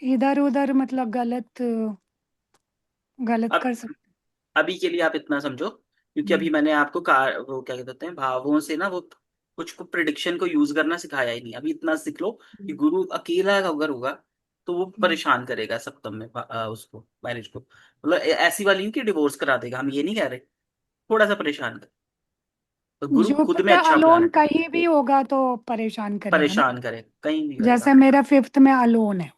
इधर उधर मतलब गलत गलत अब कर सकते। अभी के लिए आप इतना समझो, क्योंकि अभी हम्म, मैंने आपको वो क्या कहते हैं, भावों से ना वो कुछ को प्रिडिक्शन को यूज करना सिखाया ही नहीं, अभी इतना सीख लो कि हम्म, गुरु अकेला अगर होगा तो वो हम्म। परेशान करेगा सप्तम में उसको, मैरिज को, मतलब ऐसी वाली नहीं कि डिवोर्स करा देगा, हम ये नहीं कह रहे, थोड़ा सा परेशान कर। तो गुरु खुद में जुपिटर अच्छा अलोन प्लानट है, कहीं भी होगा तो परेशान करेगा ना। परेशान करे कहीं भी जैसे करेगा। मेरा फिफ्थ में अलोन है।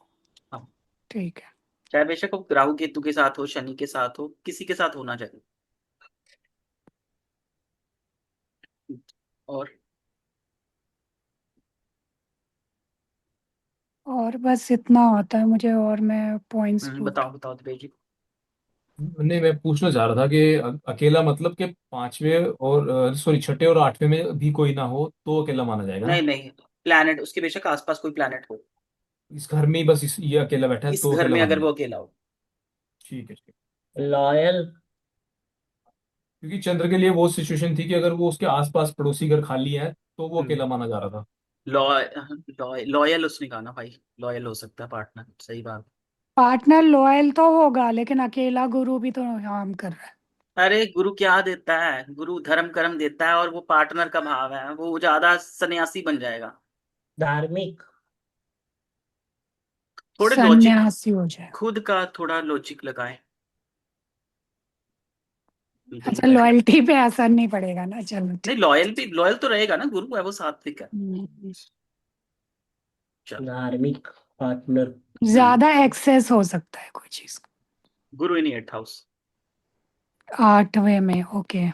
हाँ, ठीक है। चाहे बेशक वो राहु केतु के साथ हो, शनि के साथ हो, किसी के साथ होना चाहिए। और और बस इतना होता है मुझे, और मैं पॉइंट्स पुट। बताओ बताओ दिपेश जी। नहीं, मैं पूछना चाह रहा था कि अकेला मतलब कि पांचवें और सॉरी छठे और आठवें में भी कोई ना हो तो अकेला माना जाएगा नहीं ना। नहीं, प्लैनेट उसके बेशक आसपास कोई प्लैनेट हो, इस घर में ही बस ये अकेला बैठा है इस तो घर अकेला में माना अगर जाएगा। वो अकेला हो। ठीक है ठीक है। लॉयल। क्योंकि चंद्र के लिए वो सिचुएशन थी कि अगर वो उसके आसपास पड़ोसी घर खाली है तो वो हम्म। अकेला माना जा रहा था। लॉयल उसने कहा ना भाई, लॉयल हो सकता है पार्टनर, सही बात। पार्टनर लॉयल तो होगा, लेकिन अकेला गुरु भी तो काम कर रहा है। अरे गुरु क्या देता है, गुरु धर्म कर्म देता है, और वो पार्टनर का भाव है, वो ज्यादा सन्यासी बन जाएगा। धार्मिक। थोड़े लॉजिक, सन्यासी हो जाए। खुद का थोड़ा लॉजिक लगाएं। अच्छा, मधुलिका जी, लॉयल्टी पे असर नहीं पड़ेगा ना, चलो नहीं ठीक। लॉयल भी, लॉयल तो रहेगा ना, गुरु है वो सात्विक है। हम्म, चलो। धार्मिक पार्टनर। हम्म। ज्यादा एक्सेस हो सकता है कोई चीज गुरु इन 8th हाउस। का। आठवें में, ओके।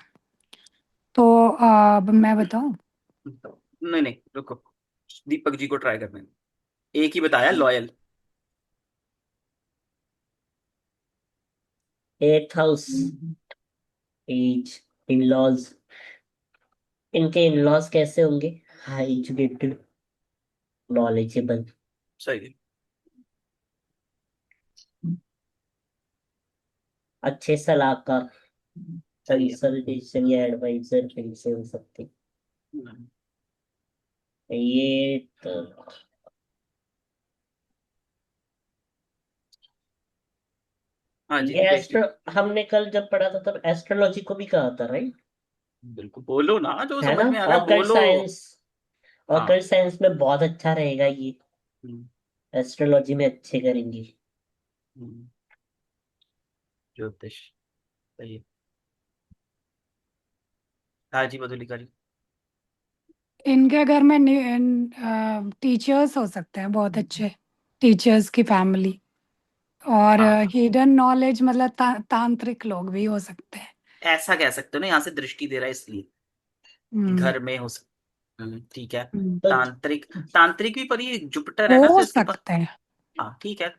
तो अब मैं बताऊं। नहीं नहीं रुको, दीपक जी को ट्राई करने दो। एक ही बताया, loyal. 8th house. Age. In laws. इनके इन लॉज कैसे होंगे? हाई एजुकेटेड, नॉलेजेबल, सही है। अच्छे सलाहकार, सही है। कंसल्टेशन या एडवाइजर कहीं से हो सकते। ये तो, हाँ जी ये दीपेश एस्ट्रो, जी। हमने कल जब पढ़ा था तब एस्ट्रोलॉजी को भी कहा था, राइट? बिल्कुल बोलो ना, जो है ना, समझ में आ रहा है ऑकल्ट बोलो। साइंस। हाँ। ऑकल्ट साइंस में बहुत अच्छा रहेगा ये। हम्म, एस्ट्रोलॉजी में अच्छे करेंगी। हम्म, ज्योतिष। सही है। हाँ जी मधुलिका जी। इनके घर में टीचर्स हो सकते हैं, बहुत अच्छे टीचर्स की फैमिली। और हाँ, हिडन नॉलेज मतलब तांत्रिक लोग भी हो सकते हैं। ऐसा कह सकते हो ना, यहाँ से दृष्टि दे रहा है इसलिए कि हम्म। घर में हो सकता। ठीक है। हम्म, तो तांत्रिक। तांत्रिक भी, पर ये जुपिटर है ना, तो हो इसके पास। सकते हैं। हाँ ठीक है।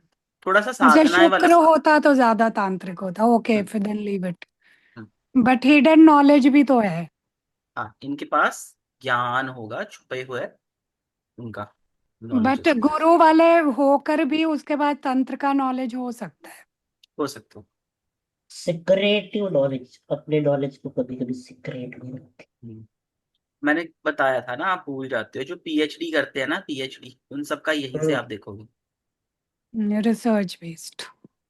थोड़ा सा अच्छा, साधनाएं वाला शुक्र होता तो ज्यादा तांत्रिक होता, ओके हम्म, फिर then leave it. Hmm, but hidden knowledge भी तो है। हाँ, इनके पास ज्ञान होगा छुपे हुए, उनका बट नॉलेजेस। गुरु वाले होकर भी उसके बाद तंत्र का नॉलेज हो सकता है। हो सकते हो। सिक्रेटिव नॉलेज, अपने नॉलेज को कभी कभी सीक्रेट भी रखते हम्म, मैंने बताया था ना, आप भूल जाते हो, जो पीएचडी करते हैं ना, पीएचडी उन सबका यहीं से हैं। आप देखोगे। Research based.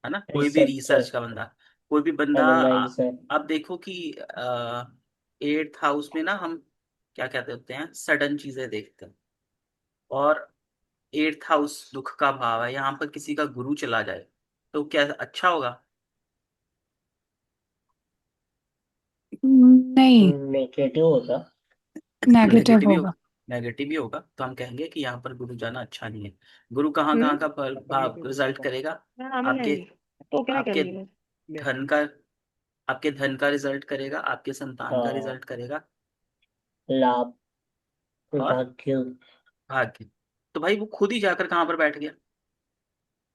है ना, कोई भी रिसर्चर, रिसर्च का बंदा, कोई भी बंदा एनालाइजर। आप देखो कि एट्थ हाउस में ना हम क्या कहते होते हैं, सडन चीजें देखते हैं। और एट्थ हाउस दुख का भाव है, यहाँ पर किसी का गुरु चला जाए तो क्या अच्छा होगा? नहीं, नेगेटिव होगा। नेगेटिव नेगेटिव ही होगा। होगा। नेगेटिव ही होगा, तो हम कहेंगे कि यहाँ पर गुरु जाना अच्छा नहीं है। गुरु कहाँ कहाँ का भाव रिजल्ट करेगा? आपके आपके धन का, आपके धन का रिजल्ट करेगा, आपके संतान का हाँ, रिजल्ट करेगा, लाभ, और भाग्य। भाग्य। तो भाई वो खुद ही जाकर कहाँ पर बैठ गया?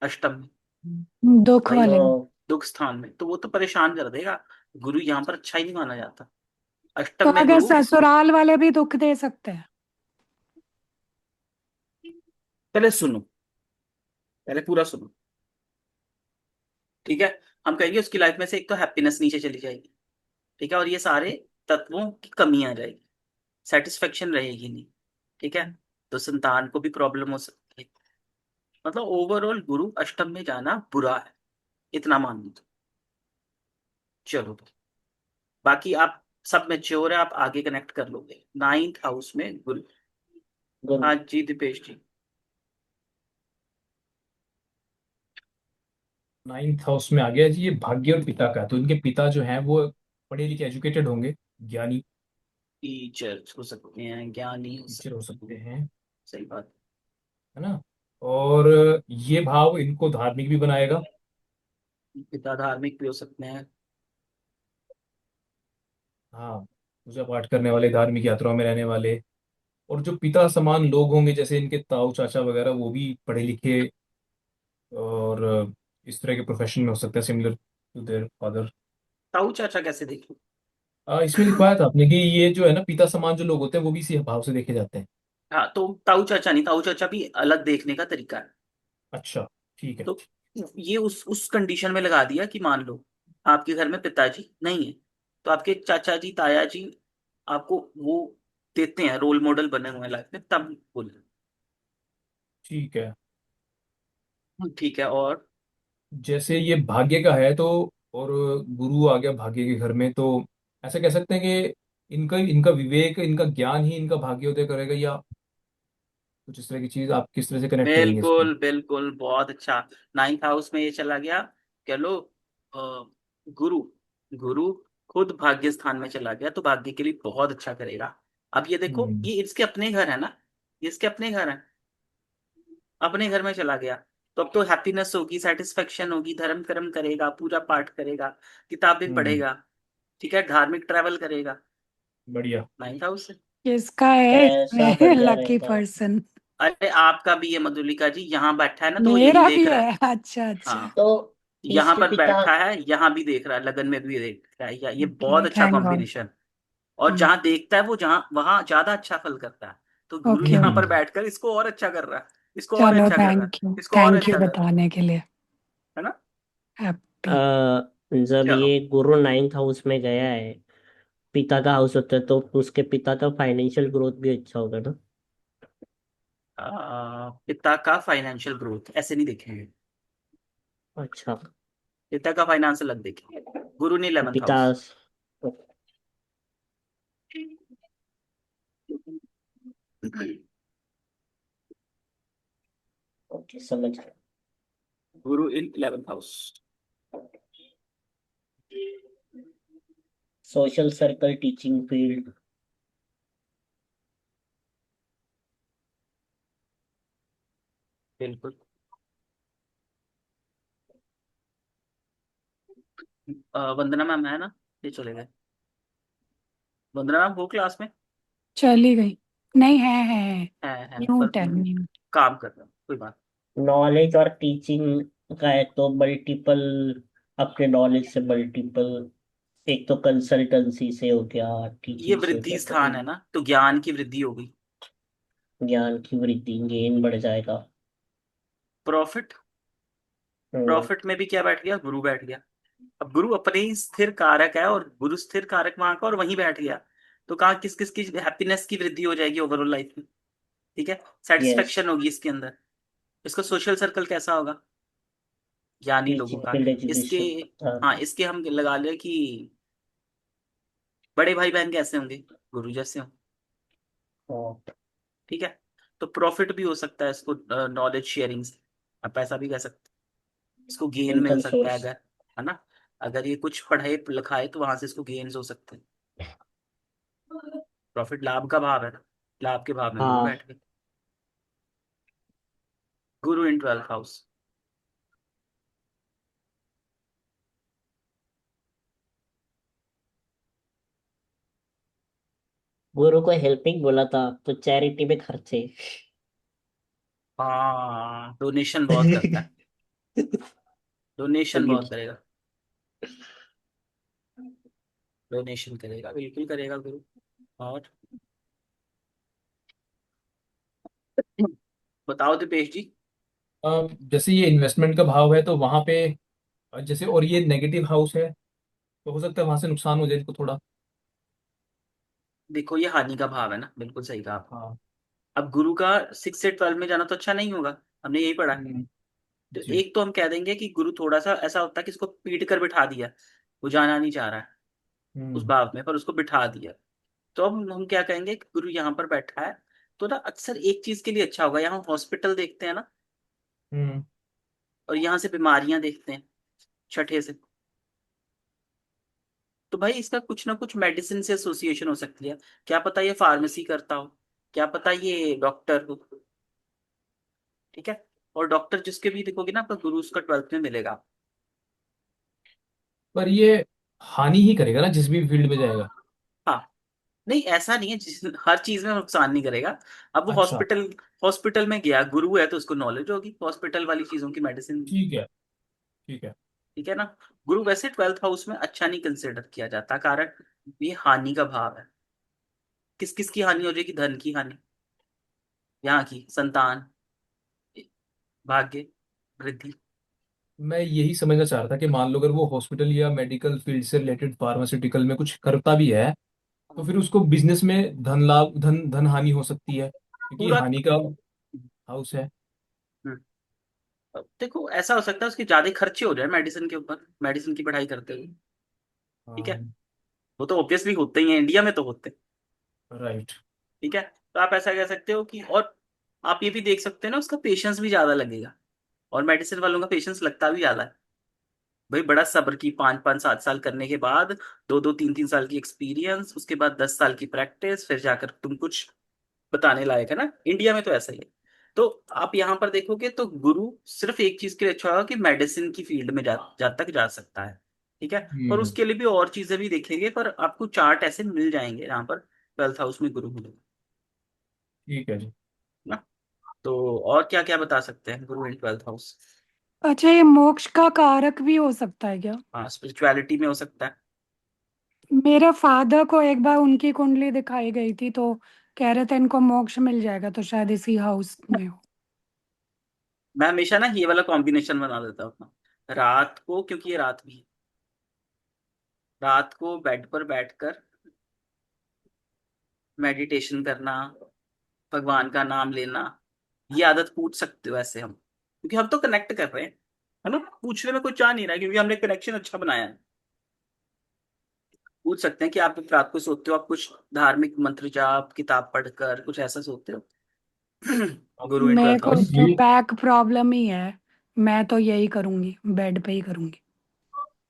अष्टम में। दुख भाई वाले में। हाँ, दुख स्थान में, तो वो तो परेशान कर देगा। गुरु यहाँ पर अच्छा ही नहीं माना जाता। तो अष्टम में अगर गुरु। ससुराल वाले भी दुख दे सकते हैं। पहले सुनो, पहले पूरा सुनो। ठीक है। हम कहेंगे उसकी लाइफ में से एक तो हैप्पीनेस नीचे चली जाएगी। ठीक है, और ये सारे तत्वों की कमी आ जाएगी, सेटिस्फेक्शन रहेगी नहीं। ठीक है। तो संतान को भी प्रॉब्लम हो सकती है। मतलब ओवरऑल गुरु अष्टम में जाना बुरा है, इतना मान लो। चलो भाई, बाकी आप सब मैच्योर है, आप आगे कनेक्ट कर लोगे। नाइन्थ हाउस में गुरु। गुरु। हाँ जी दीपेश जी। 9th हाउस में आ गया जी, ये भाग्य और पिता का। तो इनके पिता जो हैं वो पढ़े लिखे एजुकेटेड होंगे, ज्ञानी टीचर हो सकते हैं, ज्ञानी हो टीचर हो सकते सकते हैं। हैं, सही बात। है ना। और ये भाव इनको धार्मिक भी बनाएगा। पिता धार्मिक भी हो सकते हैं। हाँ, पूजा पाठ करने वाले, धार्मिक यात्राओं में रहने वाले। और जो पिता समान लोग होंगे जैसे इनके ताऊ चाचा वगैरह, वो भी पढ़े लिखे और इस तरह के प्रोफेशन में हो सकते हैं, सिमिलर टू देयर फादर। ताऊ चाचा कैसे देखूं? इसमें लिखवाया था आपने कि ये जो है ना, पिता समान जो लोग होते हैं वो भी इसी भाव से देखे जाते हैं। हाँ, तो ताऊ चाचा नहीं, ताऊ चाचा भी अलग देखने का तरीका है। अच्छा, ठीक है। तो ये उस कंडीशन में लगा दिया कि मान लो आपके घर में पिताजी नहीं है, तो आपके चाचा जी, ताया जी आपको वो देते हैं, रोल मॉडल बने हुए हैं लाइफ में, तब बोल। ठीक है। ठीक है। और जैसे ये भाग्य का है तो, और गुरु आ गया भाग्य के घर में, तो ऐसा कह सकते हैं कि इनका इनका विवेक, इनका ज्ञान ही इनका भाग्योदय करेगा, या कुछ इस तरह की चीज आप किस तरह से कनेक्ट करेंगे इसको? बिल्कुल बिल्कुल, बहुत अच्छा। नाइन्थ हाउस में ये चला गया, कह लो गुरु। गुरु खुद भाग्य स्थान में चला गया, तो भाग्य के लिए बहुत अच्छा करेगा। अब ये देखो, हम्म। ये इसके अपने घर है ना, ये इसके अपने घर है, अपने घर में चला गया। तो अब तो हैप्पीनेस होगी, सेटिस्फेक्शन होगी, धर्म कर्म करेगा, पूजा पाठ करेगा, किताबें हम्म। पढ़ेगा। ठीक है, धार्मिक ट्रैवल करेगा। बढ़िया। नाइन्थ हाउस से। किसका है पैसा इसमें बढ़िया लकी रहेगा। पर्सन? अरे आपका भी ये मधुलिका जी, यहाँ बैठा है ना, तो वो यही मेरा भी देख रहा है। है, अच्छा अच्छा। हाँ, तो यहाँ इसके पर पिता। बैठा है, यहाँ भी देख रहा है, लगन में भी देख रहा है, ये बहुत ओके, अच्छा थैंक गॉड। कॉम्बिनेशन। और जहाँ देखता है वो, जहाँ वहां ज्यादा अच्छा फल करता है। तो गुरु ओके यहाँ ओके। पर हम्म। बैठकर इसको और अच्छा कर रहा है, इसको और चलो, अच्छा कर रहा है, इसको और थैंक यू अच्छा कर रहा बताने के लिए। है ना। हैप्पी। अ, जब चलो। ये गुरु नाइन्थ हाउस में गया है, पिता का हाउस होता है, तो उसके पिता का फाइनेंशियल ग्रोथ भी अच्छा होगा ना। पिता का फाइनेंशियल ग्रोथ ऐसे नहीं देखेंगे, अच्छा। पिता का फाइनेंस अलग देखेंगे। गुरु ने 11th पिता। हाउस। ओके, समझ गया। गुरु इन 11th house. Social circle, teaching field. बिल्कुल। वंदना मैम है ना? ये चले गए। वंदना मैम हो क्लास में? चली गई। नहीं, है। है पर म्यूट है, म्यूट। काम कर रहा हूँ, कोई बात नॉलेज और टीचिंग का है तो मल्टीपल, अपने नॉलेज से मल्टीपल। एक तो कंसल्टेंसी से हो गया, नहीं। ये टीचिंग से हो वृद्धि गया, तो स्थान है ना, तो ज्ञान की वृद्धि हो गई। ज्ञान की वृद्धि, गेन बढ़ जाएगा। प्रॉफिट। हम्म। प्रॉफिट में भी क्या बैठ गया? गुरु बैठ गया। अब गुरु अपने ही स्थिर कारक है, और गुरु स्थिर कारक वहां का, और वहीं बैठ गया। तो कहाँ किस किस की हैप्पीनेस की वृद्धि हो जाएगी ओवरऑल लाइफ में। ठीक है। यस। सेटिस्फेक्शन होगी इसके अंदर। इसका सोशल सर्कल कैसा होगा? ज्ञानी लोगों टीचिंग का। फील्ड, इसके, एजुकेशन। हाँ। हाँ, इसके हम लगा ले कि बड़े भाई बहन कैसे होंगे? गुरु जैसे हों। हाँ। ठीक है। तो प्रॉफिट भी हो सकता है इसको नॉलेज शेयरिंग से। आप ऐसा भी कह सकते हैं। इसको गेन मिल इनकम सकता है सोर्स। अगर, है ना, अगर ये कुछ पढ़ाई लिखाए तो वहां से इसको गेन्स हो सकते हैं। प्रॉफिट लाभ का भाव है ना, लाभ के भाव में गुरु हाँ। बैठ गए। गुरु इन 12th हाउस। गुरु को हेल्पिंग बोला था तो चैरिटी में खर्चे। हाँ, डोनेशन बहुत करता है। डोनेशन बहुत करेगा। डोनेशन करेगा, बिल्कुल करेगा गुरु। और बताओ दिपेश जी। जैसे ये इन्वेस्टमेंट का भाव है तो वहां पे जैसे, और ये नेगेटिव हाउस है तो हो सकता है वहां से नुकसान हो जाए इसको थोड़ा। देखो, ये हानि का भाव है ना, बिल्कुल सही कहा आपने। हाँ। अब गुरु का 6 से 12 में जाना तो अच्छा नहीं होगा। हमने यही पढ़ा है। हम्म, तो जी। एक तो हम कह देंगे कि गुरु थोड़ा सा ऐसा होता है कि इसको पीट कर बिठा दिया। वो जाना नहीं चाह रहा है उस हम्म। भाव में, पर उसको बिठा दिया। तो अब हम क्या कहेंगे कि गुरु यहाँ पर बैठा है, तो ना अक्सर एक चीज के लिए अच्छा होगा। यहाँ हॉस्पिटल देखते हैं ना, हम्म। और यहाँ से बीमारियां देखते हैं, छठे से। तो भाई इसका कुछ ना कुछ मेडिसिन से एसोसिएशन हो सकती है। क्या पता ये फार्मेसी करता हो, क्या पता ये डॉक्टर हो। ठीक है। और डॉक्टर जिसके भी देखोगे ना, आपका गुरु उसका 12th में मिलेगा। पर ये हानि ही करेगा ना जिस भी फील्ड में जाएगा। हाँ। नहीं, ऐसा नहीं है, हर चीज में नुकसान नहीं करेगा। अब वो अच्छा। हॉस्पिटल, हॉस्पिटल में गया, गुरु है तो उसको नॉलेज होगी हॉस्पिटल वाली चीजों की, मेडिसिन। ठीक है। ठीक है। ठीक है ना। गुरु वैसे 12th हाउस में अच्छा नहीं कंसिडर किया जाता, कारण ये हानि का भाव है। किस किस की हानि हो जाएगी? धन की हानि, यहाँ की संतान, भाग्य, वृद्धि। मैं यही समझना चाह रहा था कि मान लो अगर वो हॉस्पिटल या मेडिकल फील्ड से रिलेटेड फार्मास्यूटिकल में कुछ करता भी है तो फिर उसको बिजनेस में धन लाभ, धन हानि हो सकती है क्योंकि ये पूरा। हानि का हाउस है। हम्म, अब देखो, ऐसा हो सकता है उसके ज्यादा खर्चे हो जाए मेडिसिन के ऊपर, मेडिसिन की पढ़ाई करते हुए। ठीक है। हाँ। वो तो ऑब्वियसली होते ही हैं, इंडिया में तो होते हैं। राइट। ठीक है। तो आप ऐसा कह सकते हो कि, और आप ये भी देख सकते हैं ना, उसका पेशेंस भी ज्यादा लगेगा। और मेडिसिन वालों का पेशेंस लगता भी ज्यादा है। भाई बड़ा सब्र की 5 5 7 साल करने के बाद, 2 2 3 3 साल की एक्सपीरियंस, उसके बाद 10 साल की प्रैक्टिस, फिर जाकर तुम कुछ बताने लायक है ना। इंडिया में तो ऐसा ही है। तो आप यहाँ पर देखोगे तो गुरु सिर्फ एक चीज के लिए अच्छा होगा कि मेडिसिन की फील्ड में जा तक जा सकता है। ठीक है। और हम्म। उसके लिए भी और चीजें भी देखेंगे, पर आपको चार्ट ऐसे मिल जाएंगे यहाँ पर 12th हाउस में गुरु मिलेगा ठीक है जी। ना। तो और क्या क्या बता सकते हैं गुरु इन 12th हाउस? अच्छा, ये मोक्ष का कारक भी हो सकता है क्या? हाँ, स्पिरिचुअलिटी में हो सकता है। मेरे फादर को एक बार उनकी कुंडली दिखाई गई थी, तो कह रहे थे इनको मोक्ष मिल जाएगा, तो शायद इसी हाउस में हो। मैं हमेशा ना ये वाला कॉम्बिनेशन बना देता हूँ अपना। रात को, क्योंकि ये रात भी है, रात को बेड पर बैठकर मेडिटेशन करना, भगवान का नाम लेना, ये आदत पूछ सकते हो ऐसे हम, क्योंकि हम तो कनेक्ट कर रहे हैं, है ना। पूछने में कोई चाह नहीं रहा है, क्योंकि हमने कनेक्शन अच्छा बनाया है। पूछ सकते हैं कि आप रात को सोते हो, आप कुछ धार्मिक मंत्र जाप किताब पढ़कर कुछ ऐसा सोते हो? गुरु इन मेरे 12th को यार हाउस। तो ये बैक प्रॉब्लम ही है। मैं तो यही करूंगी, बेड पे ही करूंगी।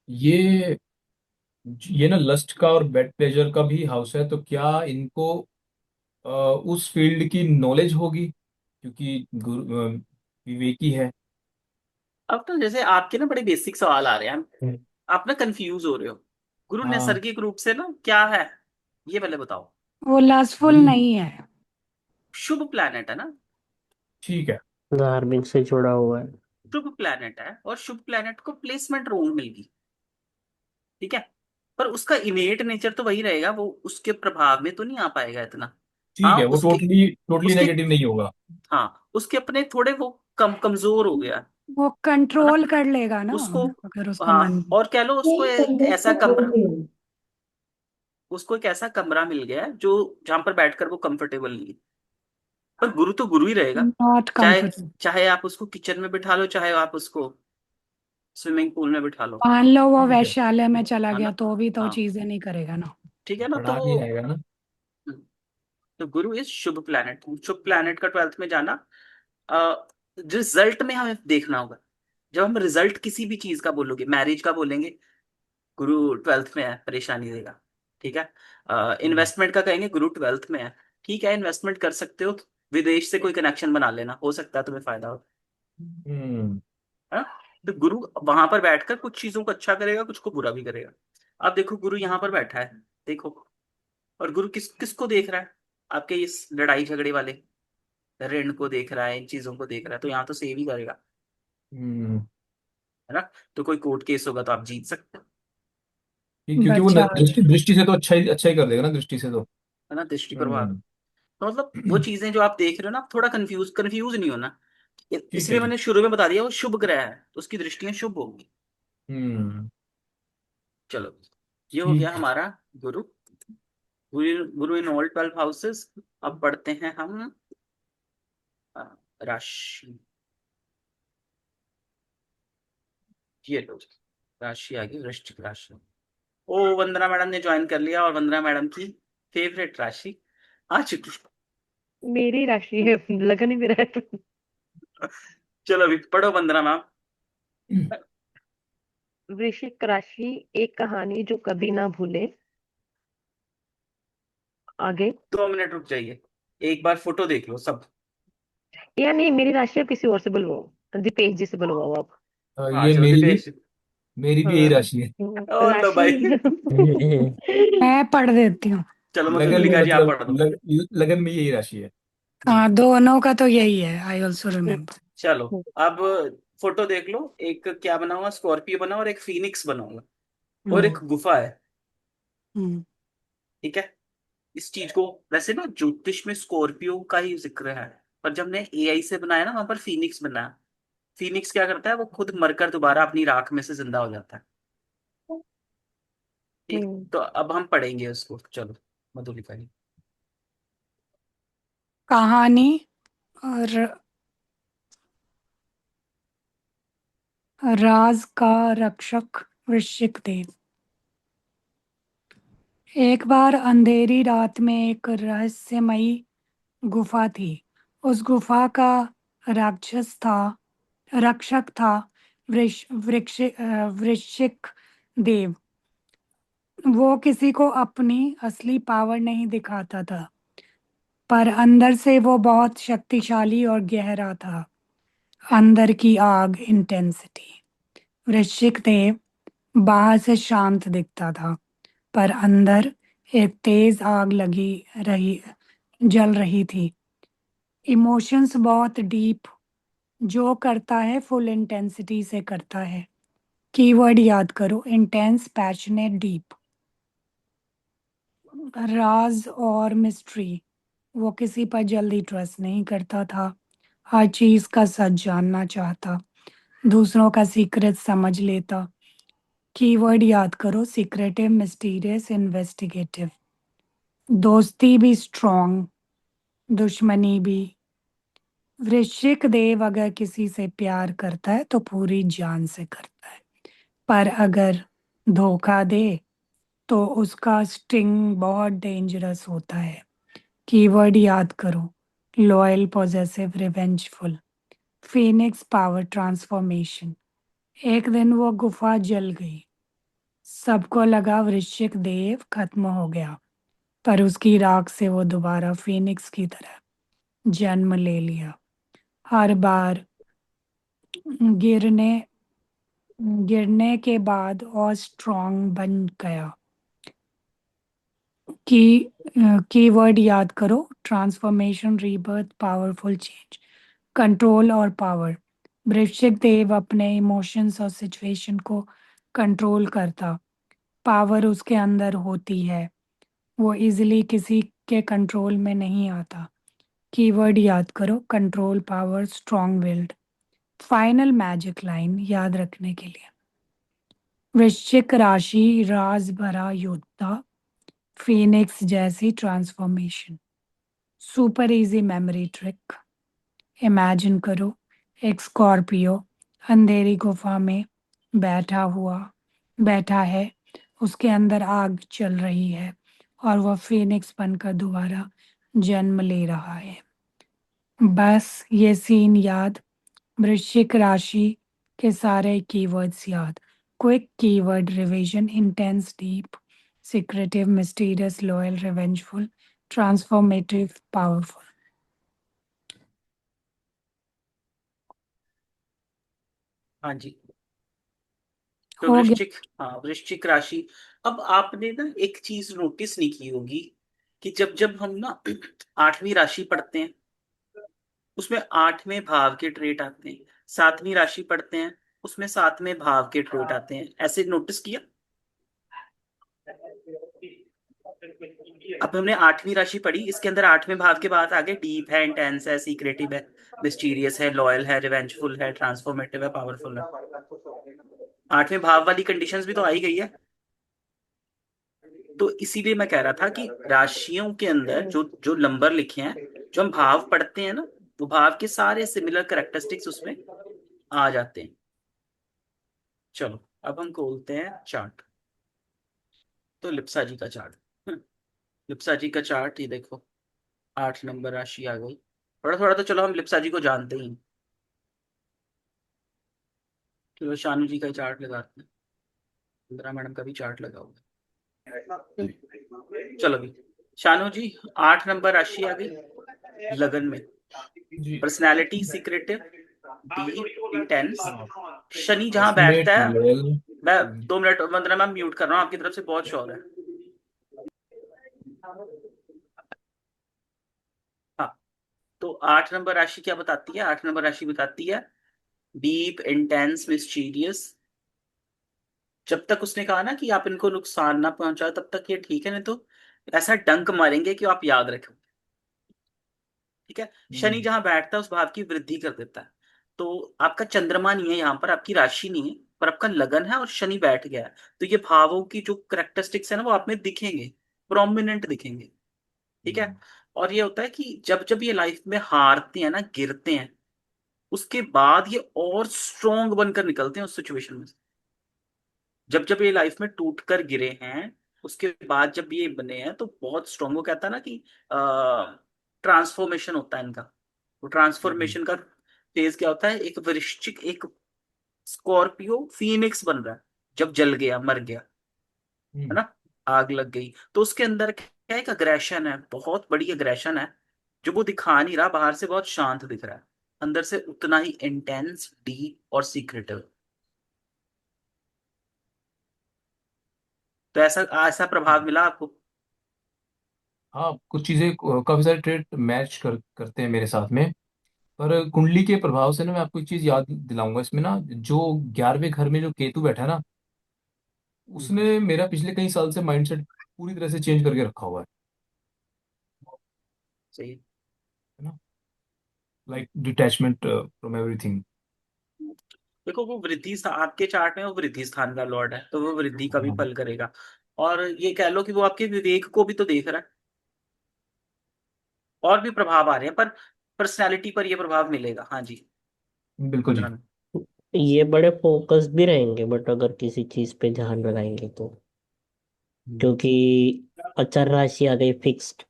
ये ये ना लस्ट का और बेड प्लेजर का भी हाउस है, तो क्या इनको उस फील्ड की नॉलेज होगी, क्योंकि विवेकी है। अब तो जैसे आपके ना बड़े बेसिक सवाल आ रहे हैं, आप ना कंफ्यूज हो रहे हो। गुरु हाँ नैसर्गिक रूप से ना क्या है, ये पहले बताओ। वो लस्टफुल गुरु नहीं है। शुभ प्लैनेट है ना, ठीक है। धार्मिक से जुड़ा हुआ है। शुभ प्लैनेट है, और शुभ प्लैनेट को प्लेसमेंट रोंग मिल गई, ठीक है। पर उसका इनेट नेचर तो वही रहेगा, वो उसके प्रभाव में तो नहीं आ पाएगा इतना। ठीक हाँ है, वो उसके टोटली टोटली उसके नेगेटिव नहीं होगा। हाँ उसके अपने थोड़े वो कमजोर हो गया वो है ना कंट्रोल कर लेगा ना, उसको। अगर उसका मन। हाँ और कह लो उसको ऐसा कमरा, उसको एक ऐसा कमरा मिल गया है जो जहां पर बैठकर वो कंफर्टेबल नहीं है। पर गुरु तो गुरु ही रहेगा, नॉट चाहे कंफर्टेबल। चाहे आप उसको किचन में बिठा लो, चाहे आप उसको स्विमिंग पूल में बिठा लो, मान लो वो ठीक है। वैश्यालय में चला है गया ना। तो भी तो हाँ चीजें नहीं करेगा ना। ठीक है ना, तो पढ़ा नहीं आएगा ना। तो गुरु is Shubh planet. Shubh planet का 12th में जाना, रिजल्ट में हमें देखना होगा। जब हम रिजल्ट किसी भी चीज का बोलोगे, मैरिज का बोलेंगे, गुरु 12th में है, परेशानी देगा, ठीक है। हम्म इन्वेस्टमेंट का कहेंगे, गुरु 12th में है, ठीक है, इन्वेस्टमेंट कर सकते हो, विदेश से कोई कनेक्शन बना लेना, हो सकता है तुम्हें फायदा हो, हम्म, है ना। तो गुरु वहां पर बैठकर कुछ चीजों को अच्छा करेगा, कुछ को बुरा भी करेगा। अब देखो गुरु यहाँ पर बैठा है, देखो, और गुरु किसको देख रहा है, आपके इस लड़ाई झगड़े वाले ऋण को देख रहा है, इन चीजों को देख रहा है, तो यहाँ तो सेव ही करेगा, हम्म। है ना। तो कोई कोर्ट केस होगा तो आप जीत सकते हो, क्योंकि वो बचा। दृष्टि दृष्टि से तो अच्छा ही कर देगा ना, दृष्टि से तो। है ना, दृष्टि प्रभाव। हम्म। तो मतलब वो चीजें जो आप देख रहे हो ना, आप थोड़ा कंफ्यूज कंफ्यूज नहीं होना। ठीक है इसलिए ठीक। मैंने शुरू में बता दिया वो शुभ ग्रह है, तो उसकी दृष्टियां शुभ होंगी। हम्म। चलो, ये हो गया ठीक। हमारा गुरु। गुरु गुरु इन ऑल 12 हाउसेस। अब पढ़ते हैं हम अ, राशि। ये लो, राशि आ गई, वृश्चिक राशि। ओ, वंदना मैडम ने ज्वाइन कर लिया, और वंदना मैडम की फेवरेट राशि आ चुकी। मेरी राशि है, लगा नहीं मेरा है। चलो अभी पढ़ो वंदना मैम। वृश्चिक राशि, एक कहानी जो कभी ना भूले। आगे। 2 मिनट रुक जाइए, एक बार फोटो देख लो सब। या नहीं, मेरी राशि आप किसी और से बुलवाओ, दीपेश जी से बुलवाओ आप। हाँ ये चलो मेरी दीपेश। मेरी भी यही हाँ। राशि है। ओ लो राशि। भाई। मैं पढ़ देती हूँ। चलो लगन में मधुलिका जी आप मतलब पढ़ दो। लगन में यही राशि है। हाँ, दोनों का तो यही है, आई ऑल्सो रिमेम्बर। चलो अब फोटो देख लो, एक क्या बना हुआ, स्कॉर्पियो बना हुआ, और एक फीनिक्स बना हुआ, और एक हम्म। गुफा है, हम्म। ठीक है। इस चीज को वैसे ना ज्योतिष में स्कॉर्पियो का ही जिक्र है, पर जब हमने एआई से बनाया ना, वहां पर फीनिक्स बनाया। फीनिक्स क्या करता है, वो खुद मरकर दोबारा अपनी राख में से जिंदा हो जाता है, ठीक। हम्म। तो अब हम पढ़ेंगे उसको, चलो मधुलिका जी। कहानी और राज का रक्षक वृश्चिक देव। एक बार अंधेरी रात में एक रहस्यमयी गुफा थी। उस गुफा का राक्षस था रक्षक था वृश्चिक देव। वो किसी को अपनी असली पावर नहीं दिखाता था, पर अंदर से वो बहुत शक्तिशाली और गहरा था। अंदर की आग, इंटेंसिटी। वृश्चिक देव बाहर से शांत दिखता था, पर अंदर एक तेज आग लगी रही जल रही थी। इमोशंस बहुत डीप। जो करता है फुल इंटेंसिटी से करता है। कीवर्ड याद करो, इंटेंस, पैशनेट, डीप। राज और मिस्ट्री। वो किसी पर जल्दी ट्रस्ट नहीं करता था। हर चीज का सच जानना चाहता। दूसरों का सीक्रेट समझ लेता। कीवर्ड याद करो, सीक्रेटिव, मिस्टीरियस, इन्वेस्टिगेटिव। दोस्ती भी स्ट्रॉन्ग, दुश्मनी भी। वृश्चिक देव अगर किसी से प्यार करता है तो पूरी जान से करता है, पर अगर धोखा दे तो उसका स्टिंग बहुत डेंजरस होता है। कीवर्ड याद करो, loyal, possessive, revengeful. Phoenix power transformation. एक दिन वो गुफा जल गई। सबको लगा वृश्चिक देव खत्म हो गया, पर उसकी राख से वो दोबारा फीनिक्स की तरह जन्म ले लिया। हर बार गिरने गिरने के बाद और स्ट्रांग बन गया। कीवर्ड याद करो: transformation, rebirth, powerful change, control और पावर। वृश्चिक देव अपने इमोशंस और सिचुएशन को कंट्रोल करता। पावर उसके अंदर होती है, वो इजीली किसी के कंट्रोल में नहीं आता। कीवर्ड याद करो: control, power, strong willed. Final magic line याद रखने के लिए: वृश्चिक राशि राज भरा योद्धा, फीनिक्स जैसी transformation. Super easy memory trick: imagine करो एक स्कॉर्पियो अंधेरी गुफा में बैठा है, उसके अंदर आग चल रही है और वह फीनिक्स बनकर दोबारा जन्म ले रहा है। बस ये सीन याद, वृश्चिक राशि के सारे कीवर्ड्स याद। Quick keyword revision: intense, deep, secretive, mysterious, loyal, revengeful, transformative, powerful. हाँ जी। तो हो गया। वृश्चिक, हाँ वृश्चिक राशि। अब आपने ना एक चीज नोटिस नहीं की होगी कि जब जब हम ना आठवीं राशि पढ़ते हैं, उसमें आठवें भाव के ट्रेट आते हैं। सातवीं राशि पढ़ते हैं, उसमें सातवें भाव के ट्रेट आते हैं। ऐसे नोटिस किया? अब हमने आठवीं राशि पढ़ी, इसके अंदर आठवें भाव के बाद आगे डीप है, इंटेंस है, सीक्रेटिव है, मिस्टीरियस है, लॉयल है, रिवेंजफुल है, ट्रांसफॉर्मेटिव है, पावरफुल है। आठवें भाव वाली कंडीशंस भी तो आई गई है। तो इसीलिए मैं कह रहा था कि राशियों के अंदर जो जो नंबर लिखे हैं, जो हम भाव पढ़ते हैं ना, वो भाव के सारे सिमिलर करेक्टरिस्टिक्स उसमें आ जाते हैं। चलो अब हम खोलते हैं चार्ट। तो लिप्सा जी का चार्ट, लिप्सा जी का चार्ट, ये देखो 8 नंबर राशि आ गई। थोड़ा थोड़ा तो चलो हम लिप्सा जी को जानते ही हैं। चलो शानू जी का चार्ट लगाते हैं। इंदिरा मैडम का भी चार्ट लगा हुआ है। चलो भी, शानू जी 8 नंबर राशि आ गई लगन में। जी। Personality secretive, deep, intense. Shani जहां पैशनेट, बैठता है, लॉयल। मैं 2 मिनट वंदना मैम म्यूट कर रहा हूँ, आपकी तरफ से बहुत शोर है। हाँ, तो 8 नंबर राशि क्या बताती है? 8 नंबर राशि बताती है डीप, इंटेंस, मिस्चीरियस। जब तक उसने कहा ना कि आप इनको नुकसान ना पहुंचाओ तब तक ये ठीक है, नहीं तो ऐसा डंक मारेंगे कि आप याद रखो। ठीक है। शनि जहां बैठता है उस भाव की वृद्धि कर देता है। तो आपका चंद्रमा नहीं है यहाँ पर, आपकी राशि नहीं है, पर आपका लगन है और शनि बैठ गया है। तो ये भावों की जो करेक्टरिस्टिक्स है ना, वो आप में दिखेंगे, प्रोमिनेंट दिखेंगे। ठीक है। और ये होता है कि जब जब ये लाइफ में हारते हैं ना, गिरते हैं, उसके बाद ये और स्ट्रोंग बनकर निकलते हैं उस सिचुएशन में से। जब जब ये लाइफ में टूट कर गिरे हैं, उसके बाद जब ये बने हैं तो बहुत स्ट्रोंग। वो कहता है ना कि ट्रांसफॉर्मेशन होता है इनका। वो ट्रांसफॉर्मेशन का फेज क्या होता है? एक वृश्चिक, एक स्कॉर्पियो फीनिक्स बन रहा है जब जल गया, मर गया, है ना, आग लग गई। तो उसके अंदर क्या एक अग्रेशन है, बहुत बड़ी अग्रेशन है, जो वो दिखा नहीं रहा। बाहर से बहुत शांत दिख रहा है, अंदर से उतना ही इंटेंस, डीप और सीक्रेटिव। तो ऐसा ऐसा प्रभाव मिला आपको? हाँ, कुछ चीजें काफी सारे ट्रेड मैच करते हैं मेरे साथ में। पर कुंडली के प्रभाव से ना मैं आपको एक चीज याद दिलाऊंगा इसमें ना, जो 11वें घर में जो केतु बैठा है ना, हम्म, उसने मेरा पिछले कई साल से माइंडसेट पूरी तरह से चेंज करके रखा हुआ सही है। है ना। Like detachment from everything. देखो वो वृद्धि आपके चार्ट में वो वृद्धि स्थान का लॉर्ड है, तो वो वृद्धि का भी हाँ, फल करेगा। और ये कह लो कि वो आपके विवेक को भी तो देख रहा है। और भी प्रभाव आ रहे हैं, पर पर्सनैलिटी पर ये प्रभाव मिलेगा। हाँ जी, बिल्कुल वंदना जी। में। ये बड़े फोकस भी रहेंगे, बट अगर किसी चीज पे ध्यान लगाएंगे तो, क्योंकि अचर राशि आ गई फिक्स्ड।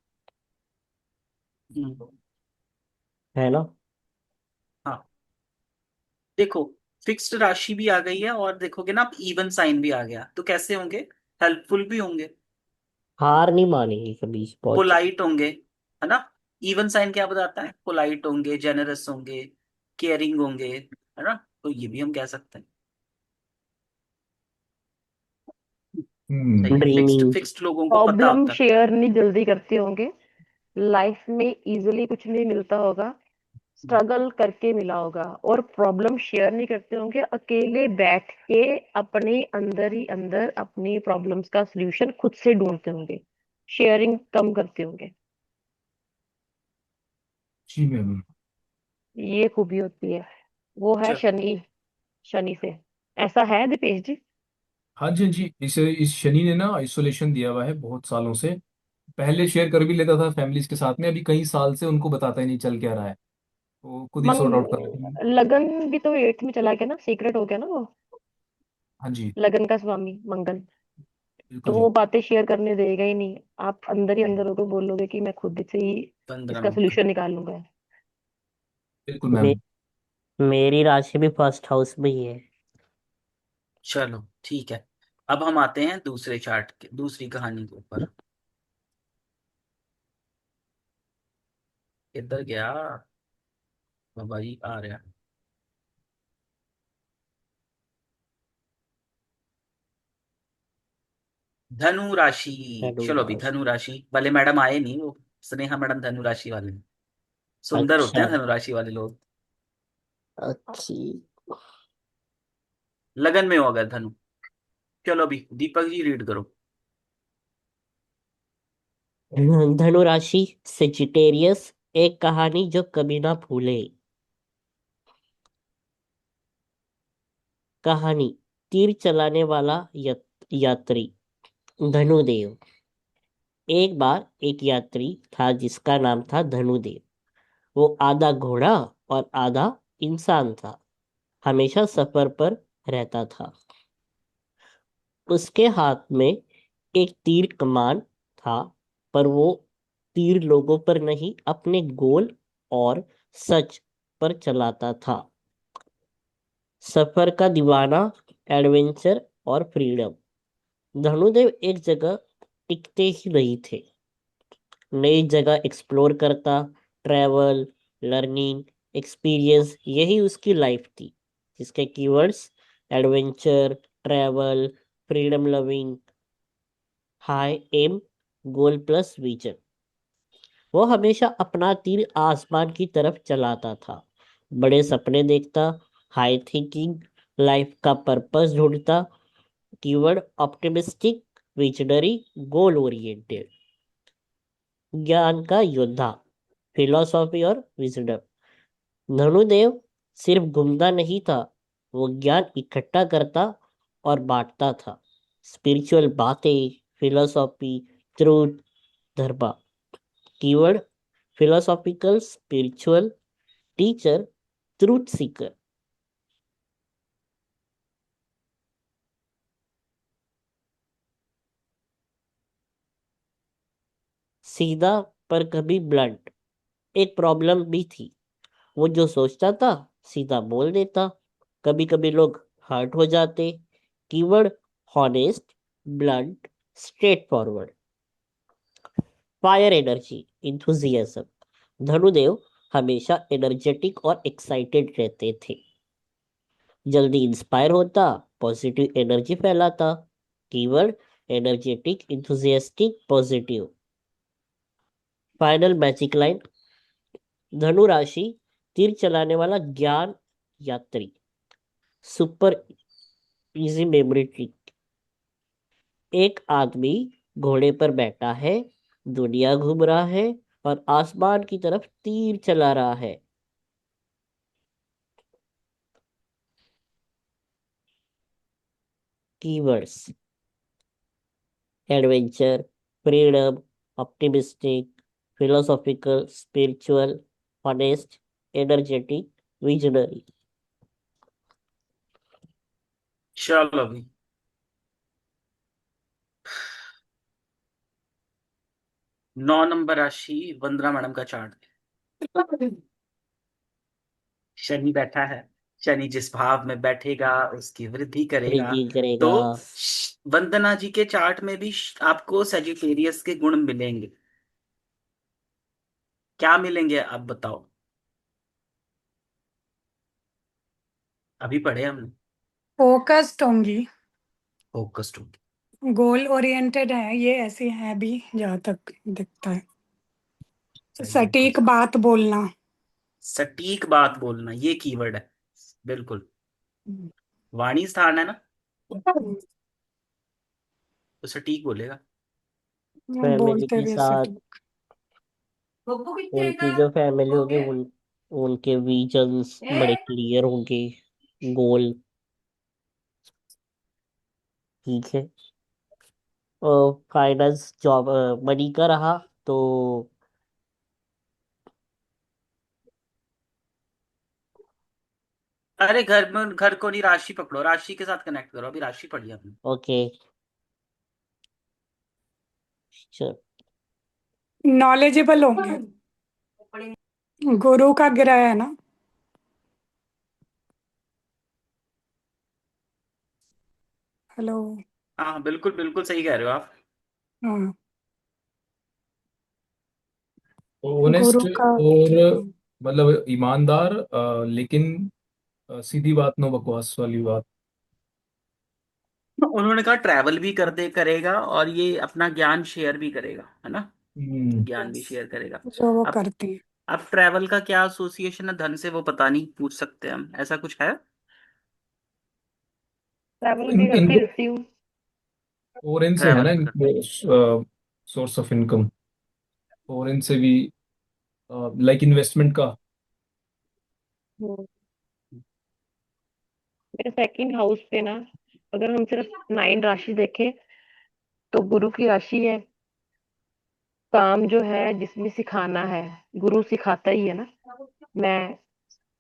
हम्म, है ना? हाँ, देखो, फिक्स्ड राशि भी आ गई है और देखोगे ना आप इवन साइन भी आ गया, तो कैसे होंगे? हेल्पफुल भी होंगे, हार नहीं मानेंगे कभी बहुत। पोलाइट होंगे, है ना? इवन साइन क्या बताता है? पोलाइट होंगे, जेनरस होंगे, केयरिंग होंगे, है ना? तो ये भी हम कह सकते हैं। हम्म। सही है, फिक्स्ड ड्रीमिंग। फिक्स्ड लोगों को पता प्रॉब्लम होता है। शेयर नहीं जल्दी करते होंगे, लाइफ में इजीली कुछ नहीं मिलता होगा, स्ट्रगल करके मिला होगा। और प्रॉब्लम शेयर नहीं करते होंगे, अकेले बैठ के अपने अंदर ही अंदर अपनी प्रॉब्लम्स का सलूशन खुद से ढूंढते होंगे, शेयरिंग कम करते होंगे। जी मैम। ये खूबी होती है, वो है चल, शनि, शनि से। ऐसा है दीपेश जी? हाँ जी, हाँ जी, इस शनि ने ना आइसोलेशन दिया हुआ है बहुत सालों से। पहले शेयर कर भी लेता था फैमिलीज के साथ में, अभी कई साल से उनको बताता ही नहीं चल क्या रहा है, वो खुद ही सॉर्ट आउट कर लेते हैं। लगन भी तो एट्थ में चला गया ना, सीक्रेट हो गया ना वो। हाँ जी। लगन का स्वामी मंगल, तो बिल्कुल वो जी। बातें शेयर करने देगा ही नहीं। आप अंदर ही अंदर होकर बोलोगे कि मैं खुद से ही 15 इसका मिनट का। सोल्यूशन निकालूंगा। बिल्कुल मे, मैम। मेरी राशि भी फर्स्ट हाउस में ही है। चलो ठीक है, अब हम आते हैं दूसरे चार्ट के, दूसरी कहानी के ऊपर। किधर गया बाबा जी? आ रहा। धनु राशि। धनु चलो अभी राशि। धनु राशि वाले मैडम आए नहीं, वो स्नेहा मैडम धनु राशि वाले हैं। सुंदर होते अच्छा। हैं धनु राशि वाले लोग। अच्छी। लगन में हो अगर धनु। चलो अभी दीपक जी रीड करो। धनु राशि, सेजिटेरियस। एक कहानी जो कभी ना भूले। कहानी। तीर चलाने वाला यात्री। धनुदेव। एक बार एक यात्री था जिसका नाम था धनुदेव। वो आधा घोड़ा और आधा इंसान था। हमेशा सफर पर रहता था। उसके हाथ में एक तीर कमान था, पर वो तीर लोगों पर नहीं, अपने गोल और सच पर चलाता था। सफर का दीवाना, एडवेंचर और फ्रीडम। धनुदेव एक जगह टिकते ही नहीं थे। नई जगह एक्सप्लोर करता। ट्रैवल, लर्निंग, एक्सपीरियंस, यही उसकी लाइफ थी। जिसके keywords: adventure, travel, freedom loving, high aim, goal plus vision. वो हमेशा अपना तीर आसमान की तरफ चलाता था। बड़े सपने देखता। हाई थिंकिंग, लाइफ का पर्पस ढूंढता। Keyword: optimistic, visionary, goal oriented. ज्ञान का योद्धा, फिलॉसफी और विजडम। धनुदेव सिर्फ घूमता नहीं था, वो ज्ञान इकट्ठा करता और बांटता था। स्पिरिचुअल बातें, फिलोसॉफी, ट्रूथ, धर्म। Keyword: philosophical, spiritual, teacher, truth Sikar. सीधा पर कभी ब्लंट। एक प्रॉब्लम भी थी। वो जो सोचता था सीधा बोल देता। कभी कभी लोग हर्ट हो जाते। Keyword: honest, blunt, straightforward. Fire energy, enthusiasm. धनुदेव हमेशा एनर्जेटिक और एक्साइटेड रहते थे। जल्दी इंस्पायर होता, पॉजिटिव एनर्जी फैलाता। Keyword: energetic, enthusiastic, positive. Final magic line. धनु राशि, तीर चलाने वाला ज्ञान यात्री। Super easy memory trick. एक आदमी घोड़े पर बैठा है, दुनिया घूम रहा है और आसमान की तरफ तीर चला रहा है। Keywords: adventure, freedom, optimistic, philosophical, spiritual, honest, energetic, visionary. चलो अभी 9 नंबर राशि वंदना मैडम का चार्ट। शनि बैठा है, शनि जिस भाव में बैठेगा उसकी वृद्धि करेगा। वृद्धि तो करेगा। वंदना जी के चार्ट में भी आपको सेजिटेरियस के गुण मिलेंगे। क्या मिलेंगे आप बताओ, अभी पढ़े हमने। फोकस्ड होंगी, फोकस्ड। गोल ओरिएंटेड है, ये ऐसी है भी जहाँ तक दिखता है। सटीक बात बोलना। सटीक बात बोलना, ये कीवर्ड है बिल्कुल। वाणी स्थान है ना, तो सटीक बोलेगा। फैमिली बोलते के भी साथ, सटीक। उनकी जो फैमिली होगी उनके विजन्स बड़े क्लियर होंगे। गोल। ठीक है। और फाइनेंस जॉब मनी का रहा तो अरे घर में, घर को नहीं, राशि पकड़ो, राशि के साथ कनेक्ट करो, अभी राशि पढ़ी हमने। ओके। चल। नॉलेजेबल होंगे, गुरु का ग्रह है ना। हेलो। हाँ बिल्कुल बिल्कुल सही कह रहे हो आप। हाँ, ऑनेस्ट गुरु का। और मतलब ईमानदार, लेकिन सीधी बात, नो बकवास वाली बात। उन्होंने कहा ट्रैवल भी कर दे करेगा और ये अपना ज्ञान शेयर भी करेगा, है ना, हम्म। ज्ञान भी Yes, शेयर करेगा। जो वो अब करती है। अब ट्रैवल का क्या एसोसिएशन है धन से, वो पता नहीं, पूछ सकते हैं हम, ऐसा कुछ है। ट्रैवल भी करती इनको रहती हूँ। फॉरेन से है ना, ट्रैवल भी करते इनको सोर्स ऑफ इनकम फॉरेन से भी, लाइक इन्वेस्टमेंट का। हम्म, मेरे सेकंड हाउस पे ना, अगर हम सिर्फ 9 राशि देखें तो गुरु की राशि है। काम जो है जिसमें सिखाना है, गुरु सिखाता ही है ना। मैं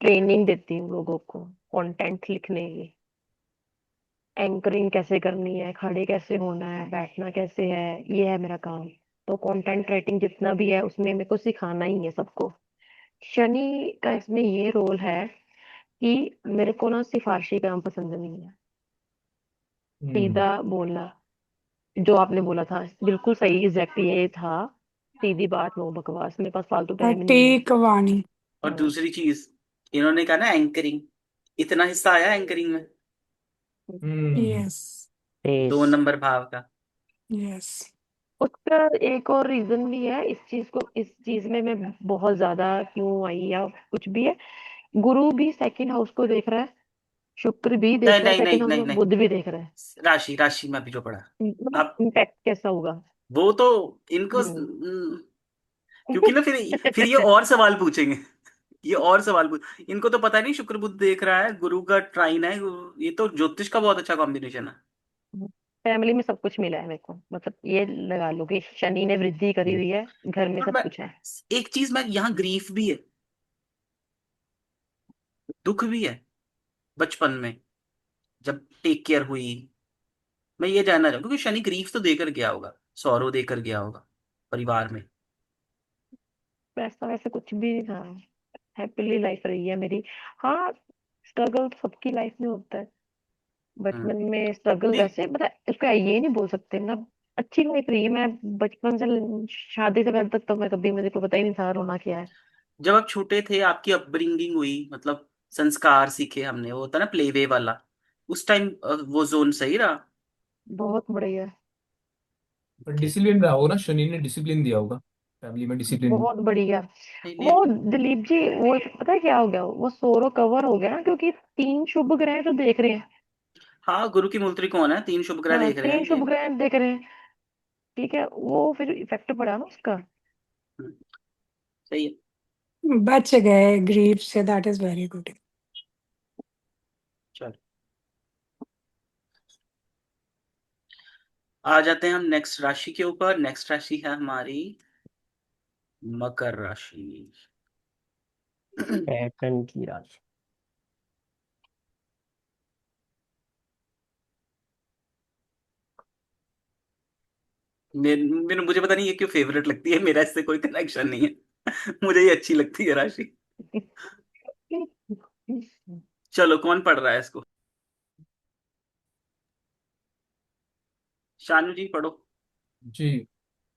ट्रेनिंग देती हूँ लोगों को, कंटेंट लिखने की, एंकरिंग कैसे करनी है, खड़े कैसे होना है, बैठना कैसे है, ये है मेरा काम। तो कंटेंट राइटिंग जितना भी है उसमें मेरे को सिखाना ही है सबको। शनि का इसमें ये रोल है कि मेरे को ना सिफारशी काम पसंद नहीं है, हम्म। सीधा बोलना। जो आपने बोला था बिल्कुल सही, एग्जैक्ट ये था। सीधी बात, नो बकवास, मेरे पास फालतू टाइम नहीं है। सटीक वाणी। और हाँ। दूसरी चीज, इन्होंने कहा ना एंकरिंग, इतना हिस्सा आया एंकरिंग में, हम्म। यस। फेस। 2 नंबर भाव का। यस। उसका एक और रीजन भी है, इस चीज में मैं बहुत ज्यादा क्यों आई या कुछ भी है। गुरु भी सेकंड हाउस को देख रहा है, शुक्र भी नहीं देख रहा है नहीं सेकंड नहीं हाउस नहीं में, नहीं, बुध भी देख रहा है। राशि राशि में भी जो पढ़ा। मतलब अब इम्पैक्ट कैसा होगा। वो तो इनको हम्म। क्योंकि ना फिर ये और सवाल पूछेंगे, ये और सवाल पूछ, इनको तो पता नहीं शुक्र बुध देख रहा है, गुरु का ट्राइन है, ये तो ज्योतिष का बहुत अच्छा कॉम्बिनेशन है। फैमिली में सब कुछ मिला है मेरे को, मतलब ये लगा लो कि शनि ने वृद्धि करी हुई है, घर में और सब मैं कुछ है। एक चीज, मैं यहाँ ग्रीफ भी है, दुख भी है, बचपन में जब टेक केयर हुई। मैं ये जानना चाहूँ क्योंकि शनि ग्रीफ तो देकर गया होगा, सौरव देकर गया होगा परिवार में। वैसा वैसे कुछ भी नहीं था, हैप्पीली लाइफ रही है मेरी। हाँ, स्ट्रगल तो सबकी लाइफ में होता है। हम्म। बचपन में स्ट्रगल नहीं, वैसे, मतलब इसका ये नहीं बोल सकते, मतलब अच्छी लाइफ रही है। मैं बचपन से शादी से पहले तक तो मैं कभी, मुझे को पता ही नहीं था रोना क्या है। जब आप छोटे थे आपकी अपब्रिंगिंग हुई, मतलब संस्कार सीखे हमने, वो होता ना प्ले वे वाला, उस टाइम वो जोन सही रहा। बहुत बढ़िया। पर डिसिप्लिन रहा होगा ना, शनि ने डिसिप्लिन दिया होगा, फैमिली में डिसिप्लिन। बहुत बढ़िया। नहीं नहीं। वो दिलीप जी, वो पता है क्या हो गया, वो सोरो कवर हो गया ना, क्योंकि 3 शुभ ग्रह जो देख रहे हैं। हाँ, गुरु की मूल त्रिकोण है, 3 शुभ ग्रह हाँ, देख रहे हैं 3 ये। शुभ ग्रह देख रहे हैं। ठीक है, वो फिर इफेक्ट पड़ा ना उसका। हम्म, सही है। बच गए ग्रीफ से, दैट इज वेरी गुड। चलो, आ जाते हैं हम नेक्स्ट राशि के ऊपर। नेक्स्ट राशि है हमारी मकर राशि। पैटर्न की राशि। मुझे पता नहीं ये क्यों फेवरेट लगती है, मेरा इससे कोई कनेक्शन नहीं है। मुझे ये अच्छी लगती है राशि। चलो कौन पढ़ रहा है इसको? शानू जी पढ़ो। जी।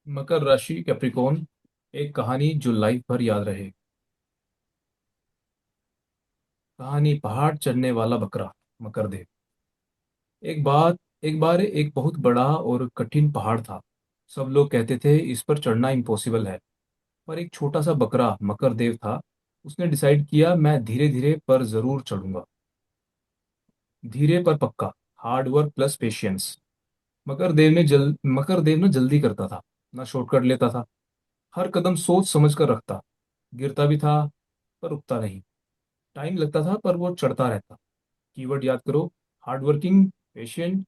मकर राशि कैप्रिकॉर्न, एक कहानी जो लाइफ भर याद रहे। कहानी पहाड़ चढ़ने वाला बकरा। मकरदेव। एक बार एक बहुत बड़ा और कठिन पहाड़ था। सब लोग कहते थे इस पर चढ़ना इम्पॉसिबल है। पर एक छोटा सा बकरा मकरदेव था। उसने डिसाइड किया, मैं धीरे धीरे पर जरूर चढ़ूंगा। धीरे पर पक्का। Hard work plus patience. मकरदेव ना जल्दी करता था, ना शॉर्टकट लेता था। हर कदम सोच समझ कर रखता। गिरता भी था पर रुकता नहीं। टाइम लगता था पर वो चढ़ता रहता। कीवर्ड याद करो। Hard working, patient,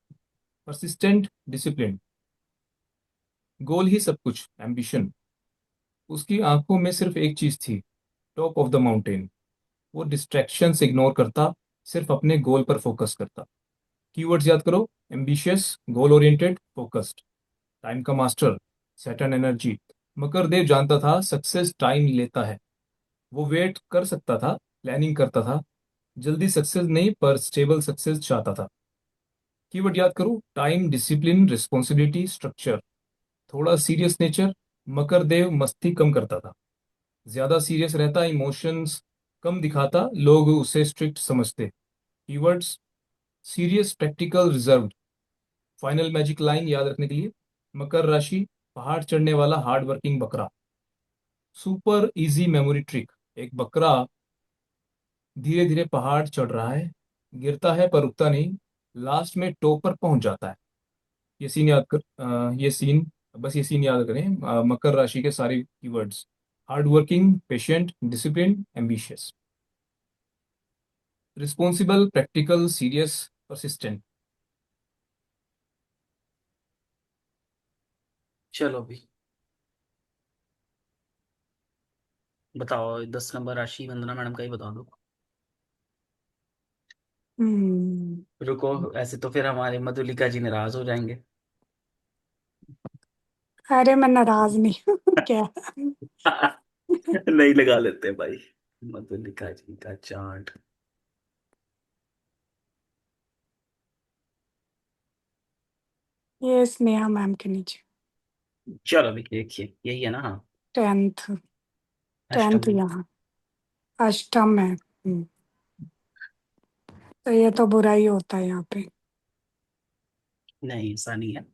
persistent, discipline. Goal ही सब कुछ, एम्बिशन। उसकी आंखों में सिर्फ एक चीज थी, टॉप ऑफ द माउंटेन। वो डिस्ट्रैक्शंस इग्नोर करता, सिर्फ अपने गोल पर फोकस करता। कीवर्ड्स याद करो। Ambitious, goal oriented, focused. Time का मास्टर, सैटर्न एनर्जी। मकरदेव जानता था सक्सेस टाइम लेता है। वो वेट कर सकता था, प्लानिंग करता था। जल्दी सक्सेस नहीं पर स्टेबल सक्सेस चाहता था। कीवर्ड याद करो। Time, discipline, responsibility, structure. थोड़ा सीरियस नेचर। मकरदेव मस्ती कम करता था। ज्यादा सीरियस रहता, इमोशंस कम दिखाता, लोग उसे स्ट्रिक्ट समझते। Keywords. Serious, practical, reserved. Final magic line याद रखने के लिए। मकर राशि, पहाड़ चढ़ने वाला हार्ड वर्किंग बकरा। Super easy memory trick. एक बकरा धीरे धीरे पहाड़ चढ़ रहा है, गिरता है पर रुकता नहीं, लास्ट में टॉप पर पहुंच जाता है। ये सीन याद कर ये सीन बस ये सीन याद करें। मकर राशि के सारे keywords. Hard working, patient, discipline, ambitious. Responsible, practical, serious, persistent. चलो भी बताओ, 10 नंबर राशि वंदना मैडम का ही बता दो। हम्म। रुको, ऐसे तो फिर हमारे मधुलिका जी नाराज हो जाएंगे। अरे मैं नाराज नहीं हूँ। क्या? नहीं लगा लेते भाई। मधुलिका जी का चार्ट। ये स्नेहा मैम के नीचे। चलो अभी देखिए, यही है ना? हाँ। 10th। अष्टम 10th में। यहाँ। अष्टम में। तो ये तो बुरा ही होता है यहाँ पे। नहीं ऐसा नहीं है।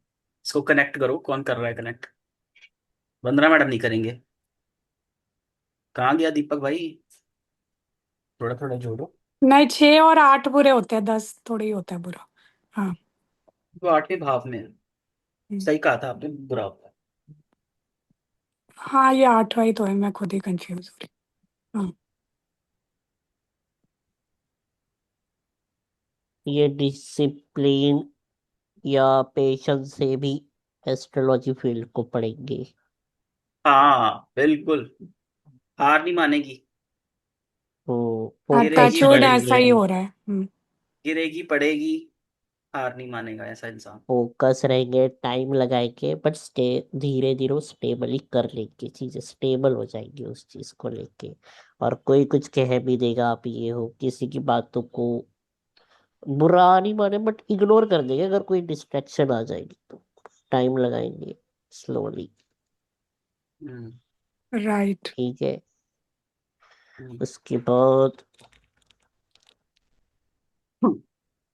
इसको कनेक्ट करो, कौन कर रहा है कनेक्ट? वंदना मैडम नहीं करेंगे? कहाँ गया दीपक भाई? थोड़ा थोड़ा जोड़ो। नहीं, 6 और 8 बुरे होते हैं, 10 थोड़ी होता है बुरा। हाँ। वो 8वें भाव में है। हम्म। सही कहा था आपने, बुरा होता है। हाँ, ये 8वां ही तो है, मैं खुद ही कंफ्यूज हो रही हूँ। हाँ। ये डिसिप्लिन या पेशेंस से भी एस्ट्रोलॉजी फील्ड को पढ़ेंगे। हाँ बिल्कुल। हार नहीं मानेगी। तो गिरेगी फोकस टचवुड ऐसा रहेंगे। ही हो रहा है। गिरेगी पड़ेगी। हार नहीं मानेगा ऐसा इंसान। फोकस रहेंगे, टाइम लगाएंगे, बट धीरे धीरे वो स्टेबली कर लेंगे, चीजें स्टेबल हो जाएंगी उस चीज को लेके। और कोई कुछ कह भी देगा, आप ये हो किसी की बातों को बुरा नहीं माने बट इग्नोर कर देंगे, अगर कोई डिस्ट्रैक्शन आ जाएगी तो टाइम लगाएंगे, स्लोली। हम्म। राइट। ठीक है। हम्म। उसके बाद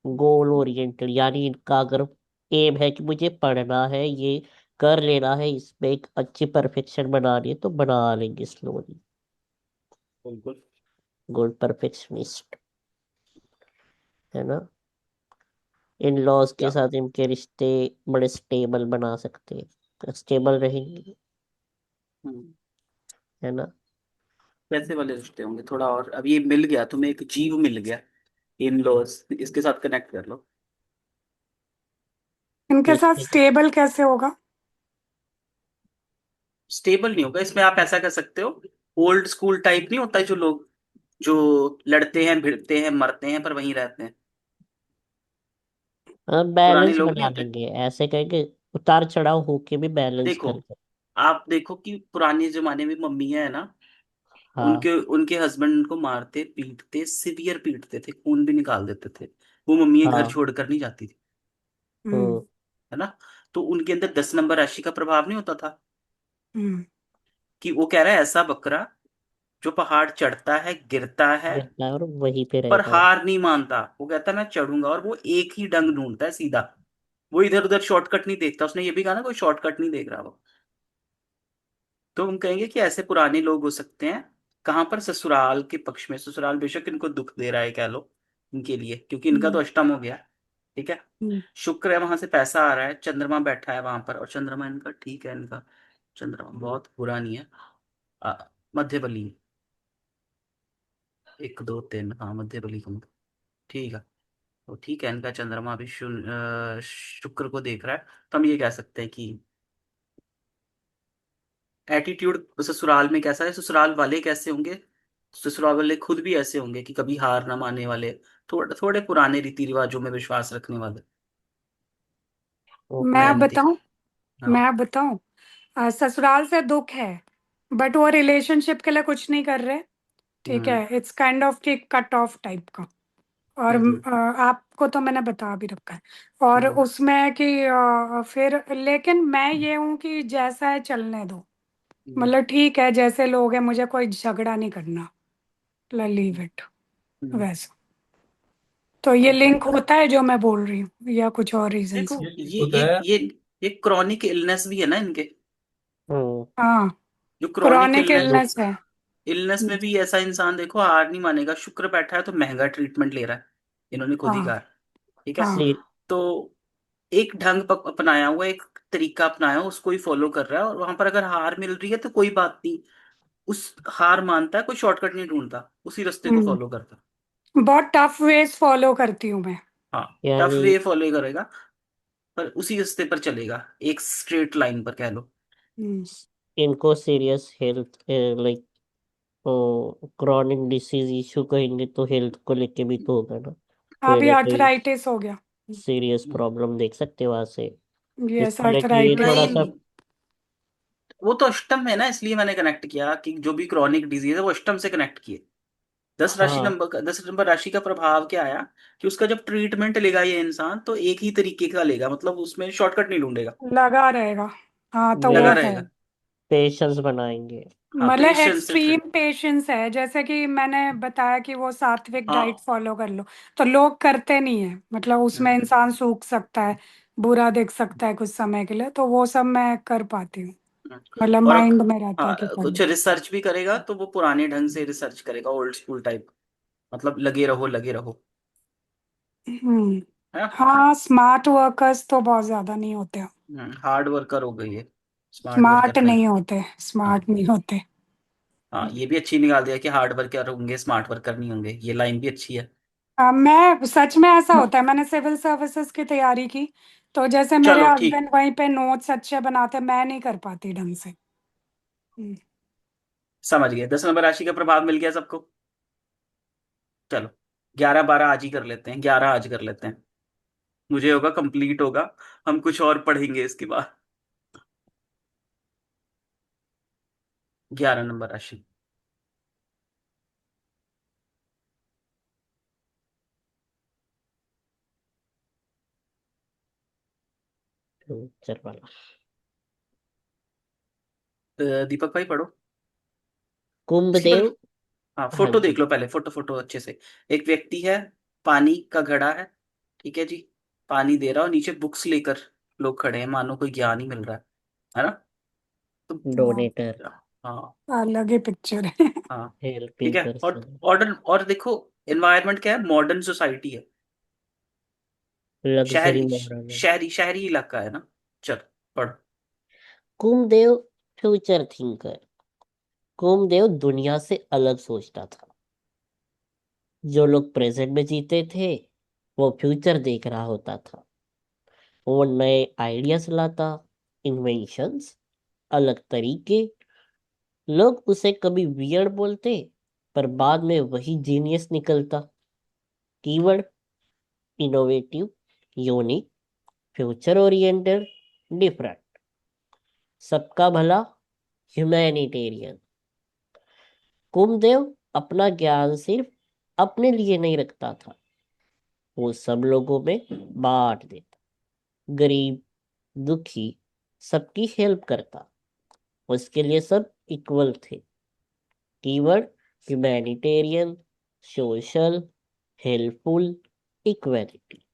गोल ओरिएंटेड, यानी इनका अगर एम है कि मुझे पढ़ना है, ये कर लेना है, इसमें एक अच्छी परफेक्शन बनानी है, तो बना लेंगे स्लोली। बिल्कुल। गुड परफेक्शनिस्ट, है ना। इन लॉज के क्या? साथ इनके रिश्ते बड़े स्टेबल बना सकते हैं, स्टेबल रहेंगे, हम्म। है ना। कैसे वाले रिश्ते होंगे? थोड़ा और, अब ये मिल गया तुम्हें, एक जीव मिल गया। इन लॉज, इसके साथ कनेक्ट कर लो। इनके साथ देखते हैं। स्टेबल कैसे होगा? स्टेबल नहीं होगा इसमें, आप ऐसा कर सकते हो। ओल्ड स्कूल टाइप नहीं होता है, जो लोग जो लड़ते हैं भिड़ते हैं मरते हैं पर वहीं रहते हैं। हाँ, पुराने बैलेंस लोग नहीं बना होते? लेंगे, ऐसे कहेंगे उतार चढ़ाव होके भी बैलेंस देखो, कर। आप देखो कि पुराने जमाने में मम्मियां है ना, हाँ। उनके उनके हस्बैंड उनको मारते पीटते, सिवियर पीटते थे, खून भी निकाल देते थे। वो मम्मी ये घर हाँ। छोड़कर नहीं जाती थी, हम्म। हम्म। है ना। तो उनके अंदर 10 नंबर राशि का प्रभाव नहीं होता था, हम्म। कि वो कह रहा है ऐसा बकरा जो पहाड़ चढ़ता है, गिरता है, गिरता है और वहीं पे पर रहता है। हार नहीं मानता। वो कहता है मैं चढ़ूंगा, और वो एक ही डंग ढूंढता है सीधा। वो इधर उधर शॉर्टकट नहीं देखता। उसने ये भी कहा ना, कोई शॉर्टकट नहीं देख रहा वो। तो हम कहेंगे कि ऐसे पुराने लोग हो सकते हैं। कहाँ पर? ससुराल के पक्ष में। ससुराल बेशक इनको दुख दे रहा है, कह लो, इनके लिए, क्योंकि इनका तो हम्म। अष्टम हो गया। ठीक है। हम्म। शुक्र है, वहां से पैसा आ रहा है, चंद्रमा बैठा है वहां पर, और चंद्रमा इनका ठीक है। इनका चंद्रमा बहुत बुरा नहीं है, आ, मध्य बली है। 1 2 3, हाँ मध्य बली का ठीक है। तो ठीक है, इनका चंद्रमा अभी शुक्र को देख रहा है। तो हम ये कह सकते हैं कि एटीट्यूड ससुराल में कैसा है, ससुराल वाले कैसे होंगे? ससुराल वाले खुद भी ऐसे होंगे कि कभी हार ना मानने वाले, थोड़े थोड़े पुराने रीति रिवाजों में विश्वास रखने वाले। मैं ओके। अब मेहनती। बताऊं हाँ। मैं अब बताऊं ससुराल से दुख है, बट वो रिलेशनशिप के लिए कुछ नहीं कर रहे। ठीक हम्म। है, इट्स काइंड ऑफ कि कट ऑफ टाइप का। और हम्म। आपको तो मैंने बता भी रखा है। और हम्म। उसमें कि फिर लेकिन मैं ये हूं कि जैसा है चलने दो। हम्म। मतलब ठीक है, जैसे लोग हैं, मुझे कोई झगड़ा नहीं करना। लीव इट हम्म। वैसा। तो ये ठीक है। लिंक होता है जो मैं बोल रही हूँ, या कुछ और रीजन देखो, से? ये ठीक ये होता एक है। ये क्रॉनिक इलनेस भी है ना इनके। हम्म। हाँ, जो क्रॉनिक क्रॉनिक इलनेस, जो इलनेस है। इलनेस हम्म। में भी ऐसा इंसान देखो हार नहीं मानेगा। शुक्र बैठा है तो महंगा ट्रीटमेंट ले रहा है, इन्होंने खुद ही हाँ। कहा। ठीक है। हाँ। सी तो एक ढंग अपनाया हुआ, एक तरीका अपनाया हुआ, उसको ही फॉलो कर रहा है, और वहां पर अगर हार मिल रही है तो कोई बात नहीं। उस हार मानता है, कोई शॉर्टकट नहीं ढूंढता, उसी रास्ते को हम्म। फॉलो करता। बहुत टफ वेज फॉलो करती हूँ मैं। हाँ, टफ यानी वे फॉलो करेगा, पर उसी रास्ते पर चलेगा, एक स्ट्रेट लाइन पर कह लो। हम्म। इनको serious health like chronic disease issue कहेंगे तो हेल्थ को लेके भी तो होगा ना। कोई अभी ना कोई आर्थराइटिस हो गया। सीरियस प्रॉब्लम देख सकते हो वहां से। यस, जिसको लेके ये आर्थराइटिस थोड़ा हो नहीं, सा। गया। वो तो अष्टम है ना, इसलिए मैंने कनेक्ट किया कि जो भी क्रॉनिक डिजीज है वो अष्टम से कनेक्ट किए। 10 नंबर राशि का प्रभाव क्या आया, कि उसका जब ट्रीटमेंट लेगा ये इंसान, तो एक ही तरीके का लेगा, मतलब उसमें शॉर्टकट नहीं ढूंढेगा। लगा रहेगा। हाँ, तो ये वो लगा है। रहेगा। पेशेंस बनाएंगे। हाँ, मतलब पेशेंस से एक्सट्रीम पेशेंस है, जैसे कि मैंने बताया कि वो सात्विक डाइट हाँ। फॉलो कर लो। तो लोग करते नहीं है, मतलब उसमें हम्म। इंसान सूख सकता है, बुरा दिख सकता है कुछ समय के लिए। तो वो सब मैं कर पाती हूँ। हम्म। मतलब और माइंड में रहता है कि हाँ, कर कुछ लो। रिसर्च भी करेगा तो वो पुराने ढंग से रिसर्च करेगा, ओल्ड स्कूल टाइप। मतलब लगे रहो लगे रहो, हम्म। है ना। हाँ, स्मार्ट वर्कर्स तो बहुत ज्यादा नहीं होते। हार्ड वर्कर हो गई है, स्मार्ट स्मार्ट वर्कर नहीं। नहीं होते, हाँ। स्मार्ट नहीं होते। हाँ, ये भी अच्छी निकाल दिया कि हार्ड वर्कर होंगे, स्मार्ट वर्कर नहीं होंगे। ये लाइन भी अच्छी है। मैं सच में ऐसा होता है, मैंने सिविल सर्विसेज की तैयारी की। तो जैसे मेरे चलो ठीक। हस्बैंड वहीं पे नोट्स अच्छे बनाते, मैं नहीं कर पाती ढंग से। हम्म। समझ गए, 10 नंबर राशि का प्रभाव मिल गया सबको। चलो, 11 12 आज ही कर लेते हैं, 11 आज कर लेते हैं। मुझे होगा, कंप्लीट होगा। हम कुछ और पढ़ेंगे इसके बाद। 11 नंबर राशि। चल वाला। दीपक भाई पढ़ो। सिंपल। कुंभदेव। हाँ, हाँ फोटो देख जी। लो पहले, फोटो फोटो अच्छे से। एक व्यक्ति है, पानी का घड़ा है, ठीक है जी, पानी दे रहा और नीचे बुक्स लेकर लोग खड़े हैं, मानो कोई ज्ञान ही मिल रहा है ना। तो हाँ, डोनेटर। हाँ। अलग ही पिक्चर है। हाँ। ठीक हेल्पिंग है। और पर्सन। ऑर्डर, और देखो, एनवायरनमेंट क्या है, मॉडर्न सोसाइटी है। लग्जरी शहरी मॉडल है। शहरी शहरी इलाका है ना। चल, पढ़। कुंभदेव फ्यूचर थिंकर। कुंभदेव दुनिया से अलग सोचता था। जो लोग प्रेजेंट में जीते थे वो फ्यूचर देख रहा होता था। वो नए आइडियाज लाता, इन्वेंशंस, अलग तरीके। लोग उसे कभी वियर्ड बोलते पर बाद में वही जीनियस निकलता। Keyword: innovative, unique, future oriented, different. सबका भला, ह्यूमैनिटेरियन। कुमदेव अपना ज्ञान सिर्फ अपने लिए नहीं रखता था, वो सब लोगों में बांट देता। गरीब, दुखी, सबकी हेल्प करता। उसके लिए सब इक्वल थे। Keyword: humanitarian, social, helpful, equality.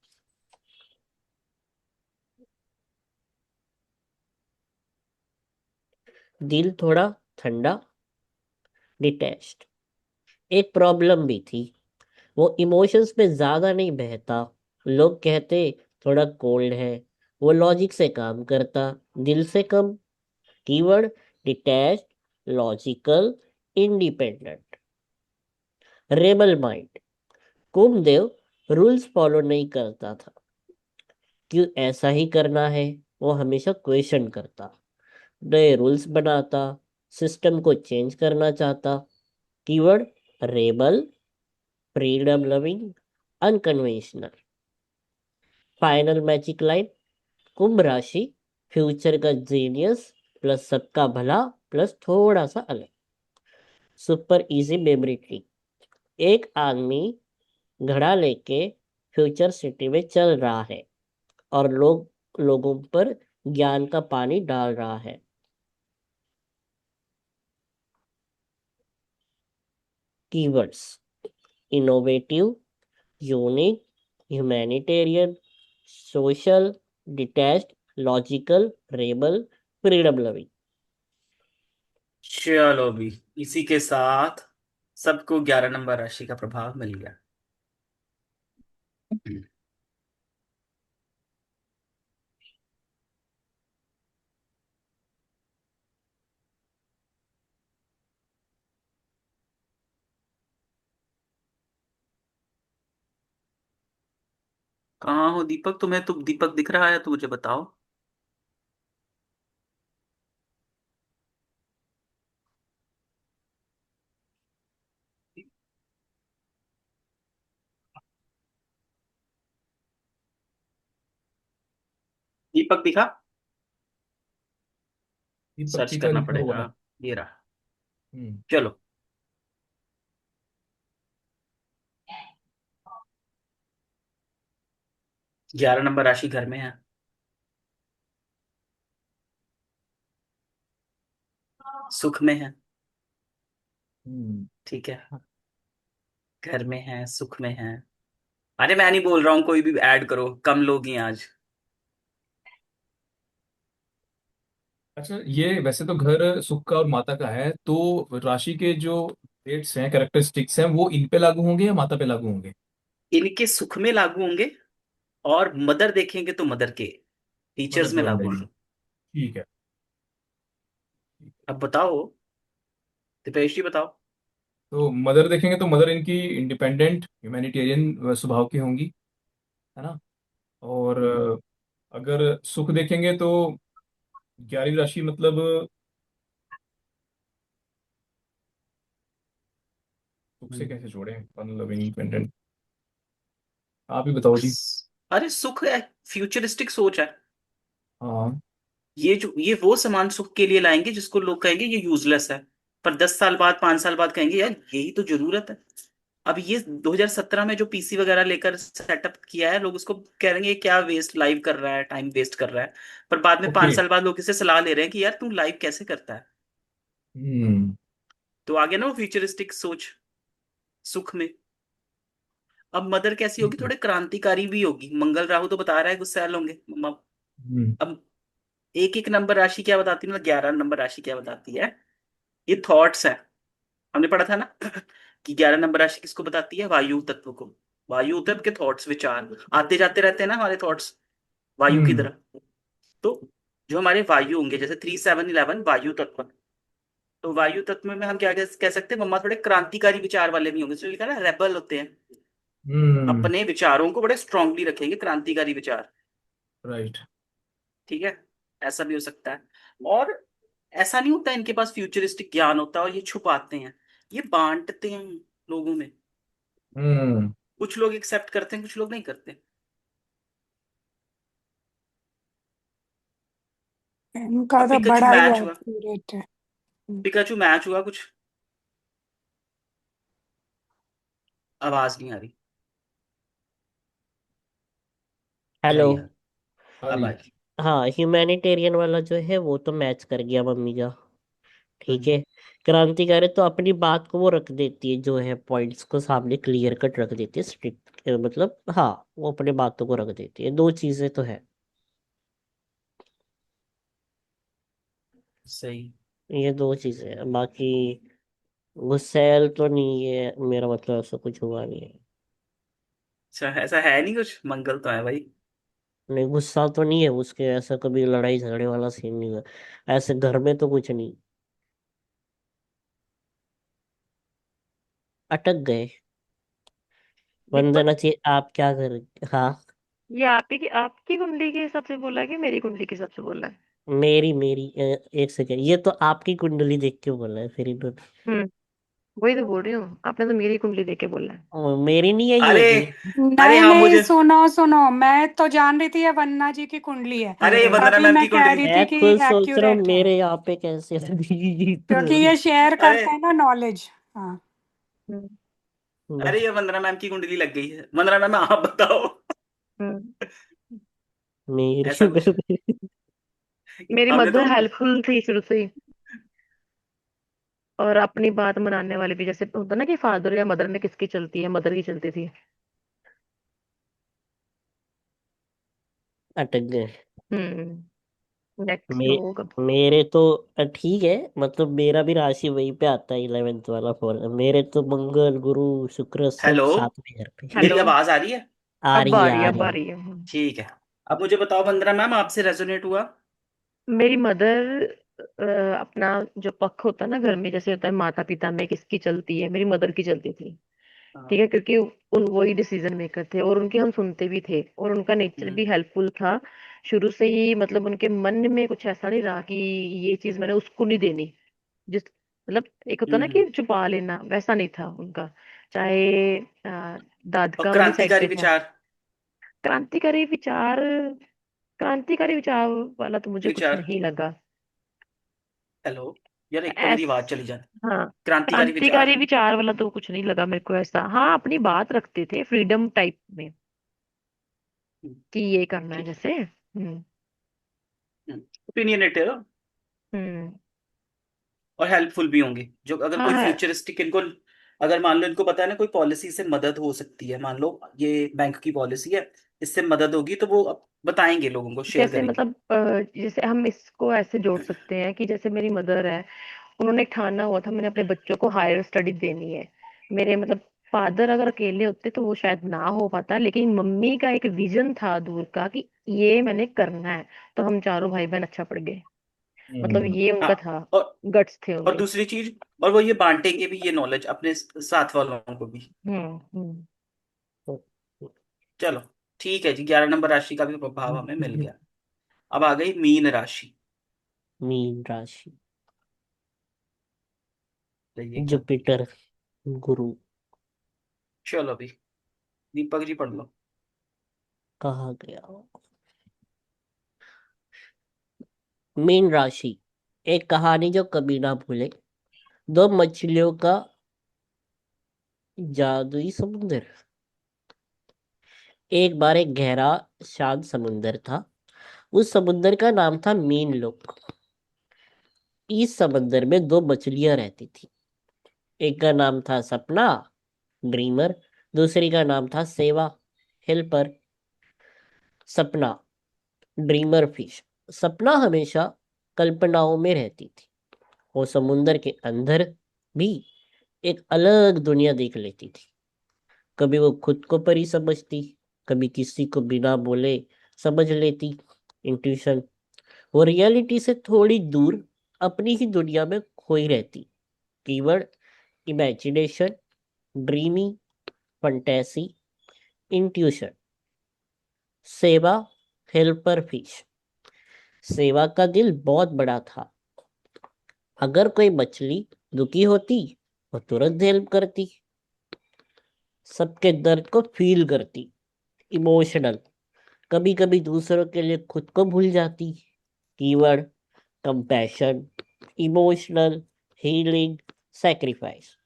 दिल थोड़ा ठंडा, डिटैच्ड। एक प्रॉब्लम भी थी, वो इमोशंस में ज्यादा नहीं बहता। लोग कहते थोड़ा कोल्ड है, वो लॉजिक से काम करता, दिल से कम। Keyword: detached, logical, independent. Rebel mind: कुमदेव रूल्स फॉलो नहीं करता था। क्यों ऐसा ही करना है, वो हमेशा क्वेश्चन करता, नए रूल्स बनाता, सिस्टम को चेंज करना चाहता। Keyword: rebel, freedom loving, unconventional. Final magic line: कुंभ राशि फ्यूचर का जीनियस प्लस सबका भला प्लस थोड़ा सा अलग। सुपर इजी मेमोरी ट्रिक: एक आदमी घड़ा लेके फ्यूचर सिटी में चल रहा है और लोगों पर ज्ञान का पानी डाल रहा है। Keywords: innovative, unique, humanitarian, social, detached, logical, rebel, freedom loving. चलो भी, इसी के साथ सबको 11 नंबर राशि का प्रभाव मिल गया। कहाँ हो दीपक? तुम्हें तो दीपक दिख रहा है तो मुझे बताओ। दीपक दिखा? दीपक सर्च टीका करना लिखा हुआ पड़ेगा। है। ये रहा। हम्म। चलो, 11 नंबर राशि घर में है, सुख में है। हम्म। ठीक है, घर में है, सुख में है। अरे मैं नहीं बोल रहा हूँ, कोई भी ऐड करो, कम लोग ही हैं आज। अच्छा, ये वैसे तो घर सुख का और माता का है, तो राशि के जो ट्रेट्स हैं, कैरेक्टरिस्टिक्स हैं, वो इन पे लागू होंगे या माता पे लागू होंगे? इनके सुख में लागू होंगे, और मदर देखेंगे तो मदर के टीचर्स मदर में पे लागू होंगे। होंगे। ठीक है। अब बताओ, दिपेश जी बताओ। तो मदर देखेंगे तो मदर इनकी इंडिपेंडेंट ह्यूमैनिटेरियन स्वभाव की होंगी, है ना? और अगर सुख देखेंगे तो 11वीं राशि मतलब सुख से हम्म। कैसे जोड़ें? Fun loving, independent. आप ही बताओ जी। अरे सुख है, फ्यूचरिस्टिक सोच है। हाँ। ये वो सामान सुख के लिए लाएंगे जिसको लोग कहेंगे ये यूजलेस है, पर 10 साल बाद, 5 साल बाद कहेंगे यार यही तो जरूरत है। अब ये 2017 में जो पीसी वगैरह लेकर सेटअप किया है, लोग उसको कहेंगे ये क्या वेस्ट लाइव कर रहा है, टाइम वेस्ट कर रहा है। पर बाद में ओके। 5 साल बाद लोग इससे सलाह ले रहे हैं कि यार तू लाइव कैसे करता है। हम्म। तो आगे ना वो फ्यूचरिस्टिक सोच सुख में। अब मदर कैसी होगी? ठीक है। थोड़े क्रांतिकारी भी होगी। मंगल राहु तो बता रहा है गुस्सैल होंगे। हम्म। अब एक एक नंबर राशि क्या बताती है, मतलब 11 नंबर राशि क्या बताती है? ये थॉट्स है। हमने पढ़ा था ना कि 11 नंबर राशि किसको बताती है? वायु तत्व को। वायु तत्व के थॉट्स, विचार आते जाते रहते हैं ना हमारे थॉट्स, वायु की हम्म। तरह। तो जो हमारे वायु होंगे, जैसे 3 7 11 वायु तत्व। तो वायु तत्व में हम क्या कह सकते हैं? मम्मा थोड़े क्रांतिकारी विचार वाले भी होंगे, इसलिए लिखा है ना रेबल होते हैं। हम्म। अपने विचारों को बड़े स्ट्रांगली रखेंगे, क्रांतिकारी विचार। राइट। ठीक है, ऐसा भी हो सकता है। और ऐसा नहीं होता इनके पास फ्यूचरिस्टिक ज्ञान होता है और ये छुपाते हैं, ये बांटते हैं लोगों में। हम्म। कुछ लोग एक्सेप्ट करते हैं, कुछ लोग नहीं करते। इनका अब तो पिकाचू बड़ा ही मैच हुआ, एक्यूरेट है। पिकाचू मैच हुआ कुछ। आवाज नहीं आ रही। क्या हेलो। यार। हाँ अब जी। आई। हाँ, ह्यूमैनिटेरियन वाला जो है वो तो मैच कर गया मम्मी का। ठीक हम्म, है। क्रांतिकारी तो अपनी बात को वो रख देती है, जो है पॉइंट्स को सामने क्लियर कट रख देती है, स्ट्रिक्ट मतलब हाँ, वो अपनी बातों को रख देती है। दो चीजें तो है। सही। ये दो चीजें हैं, बाकी गुस्सैल तो नहीं है, मेरा मतलब ऐसा कुछ हुआ नहीं है। अच्छा, ऐसा है नहीं कुछ, मंगल तो है भाई। नहीं, गुस्सा तो नहीं है उसके, ऐसा कभी लड़ाई झगड़े वाला सीन नहीं हुआ। ऐसे घर में तो कुछ नहीं। अटक गए। वंदना दीपक, जी, आप क्या कर। हाँ। ये आप ही की आपकी कुंडली के हिसाब से बोला है कि मेरी कुंडली के हिसाब से बोला है? मेरी मेरी एक सेकेंड, ये तो आपकी कुंडली देख के बोला है फिर इन्होंने। हम्म, वही तो बोल रही हूँ, आपने तो मेरी कुंडली देख के बोला है। मेरी नहीं है अरे, ये। अरे नहीं हाँ नहीं, मुझे, सुनो सुनो, मैं तो जान रही थी ये वन्ना जी की कुंडली है। अरे ये हम्म, वंदना तभी मैम मैं की कह कुंडली। रही थी मैं कि खुद सोच रहा हूँ एक्यूरेट है, मेरे यहाँ पे कैसे अभी क्योंकि ये शेयर अरे, करते हैं ना नॉलेज। हाँ। हम्म। अरे ये वंदना मैम की कुंडली लग गई है। वंदना मैम आप बताओ। हम्म। मेरी ऐसा कुछ मेरी हमने तो, मदर हेल्पफुल थी शुरू से ही, और अपनी बात मनाने वाले भी। जैसे होता ना कि फादर या मदर में किसकी चलती है, मदर की चलती थी। अटक गए। हम्म। नेक्स्ट मे, लोग। मेरे तो ठीक है, मतलब मेरा भी राशि वहीं पे आता है, 11th वाला फोर। मेरे तो मंगल गुरु शुक्र सब हेलो, साथ में घर पे। मेरी हेलो। आवाज आ रही है? आ अब रही आ है, रही है, आ अब रही आ है। रही है। ठीक है। अब मुझे बताओ वंदना मैम, आपसे रेजोनेट हुआ? मेरी मदर, अपना जो पक्ष होता है ना घर में, जैसे होता है माता पिता में किसकी चलती है, मेरी मदर की चलती थी। ठीक हाँ। है, क्योंकि उन वही डिसीजन मेकर थे और उनकी हम सुनते भी थे, और उनका नेचर हम्म। भी हेल्पफुल था शुरू से ही। मतलब उनके मन में कुछ ऐसा नहीं रहा कि ये चीज मैंने उसको नहीं देनी। जिस मतलब एक होता ना हम्म। कि छुपा लेना, वैसा नहीं था उनका। चाहे और दादका वाली साइड क्रांतिकारी पे था। विचार? क्रांतिकारी विचार, क्रांतिकारी विचार वाला तो मुझे कुछ विचार। नहीं लगा। हेलो, यार एक तो मेरी ऐस आवाज चली जाती। हाँ, क्रांतिकारी क्रांतिकारी विचार। विचार वाला तो कुछ नहीं लगा मेरे को ऐसा। हाँ, अपनी बात रखते थे फ्रीडम टाइप में, कि ये करना है ठीक जैसे। हम्म। है। ओपिनियनेटेड हम्म। और हेल्पफुल भी होंगे, जो अगर हाँ कोई है। फ्यूचरिस्टिक इनको, अगर मान लो इनको पता है ना कोई पॉलिसी से मदद हो सकती है, मान लो ये बैंक की पॉलिसी है, इससे मदद होगी, तो वो बताएंगे, लोगों को शेयर जैसे करेंगे। मतलब जैसे हम इसको ऐसे जोड़ सकते हैं कि जैसे मेरी मदर है, उन्होंने ठाना हुआ था मैंने अपने बच्चों को हायर स्टडी देनी है। मेरे मतलब फादर अगर अकेले होते तो वो शायद ना हो पाता, लेकिन मम्मी का एक विजन था दूर का कि ये मैंने करना है, तो हम चारों भाई बहन अच्छा पढ़ गए। मतलब हम्म। ये उनका हाँ। था, और गट्स थे और उनमें। दूसरी चीज, और वो ये बांटेंगे भी ये नॉलेज अपने साथ वालों को भी। हम्म। चलो, ठीक है जी, 11 नंबर राशि का भी प्रभाव हमें मिल गया। अब आ गई मीन राशि। मीन राशि। तो ये क्या? जुपिटर गुरु। चलो अभी दीपक जी पढ़ लो। कहा गया। मीन राशि। एक कहानी जो कभी ना भूले। दो मछलियों का जादुई समुंदर। एक बार एक गहरा शांत समुंदर था। उस समुंदर का नाम था मीन लोक। इस समुंदर में दो मछलियां रहती थी। एक का नाम था सपना, ड्रीमर। दूसरी का नाम था सेवा, हेल्पर। सपना, ड्रीमर फिश। सपना हमेशा कल्पनाओं में रहती थी। वो समुंदर के अंदर भी एक अलग दुनिया देख लेती थी। कभी वो खुद को परी समझती, कभी किसी को बिना बोले समझ लेती। इंट्यूशन। वो रियलिटी से थोड़ी दूर अपनी ही दुनिया में खोई रहती। Keyword: imagination, dreamy, fantasy, intuition. सेवा, हेल्पर फिश। सेवा का दिल बहुत बड़ा था। अगर कोई मछली दुखी होती, वो तुरंत हेल्प करती। सबके दर्द को फील करती। इमोशनल। कभी कभी दूसरों के लिए खुद को भूल जाती। Keyword: compassion, emotional, healing, sacrifice.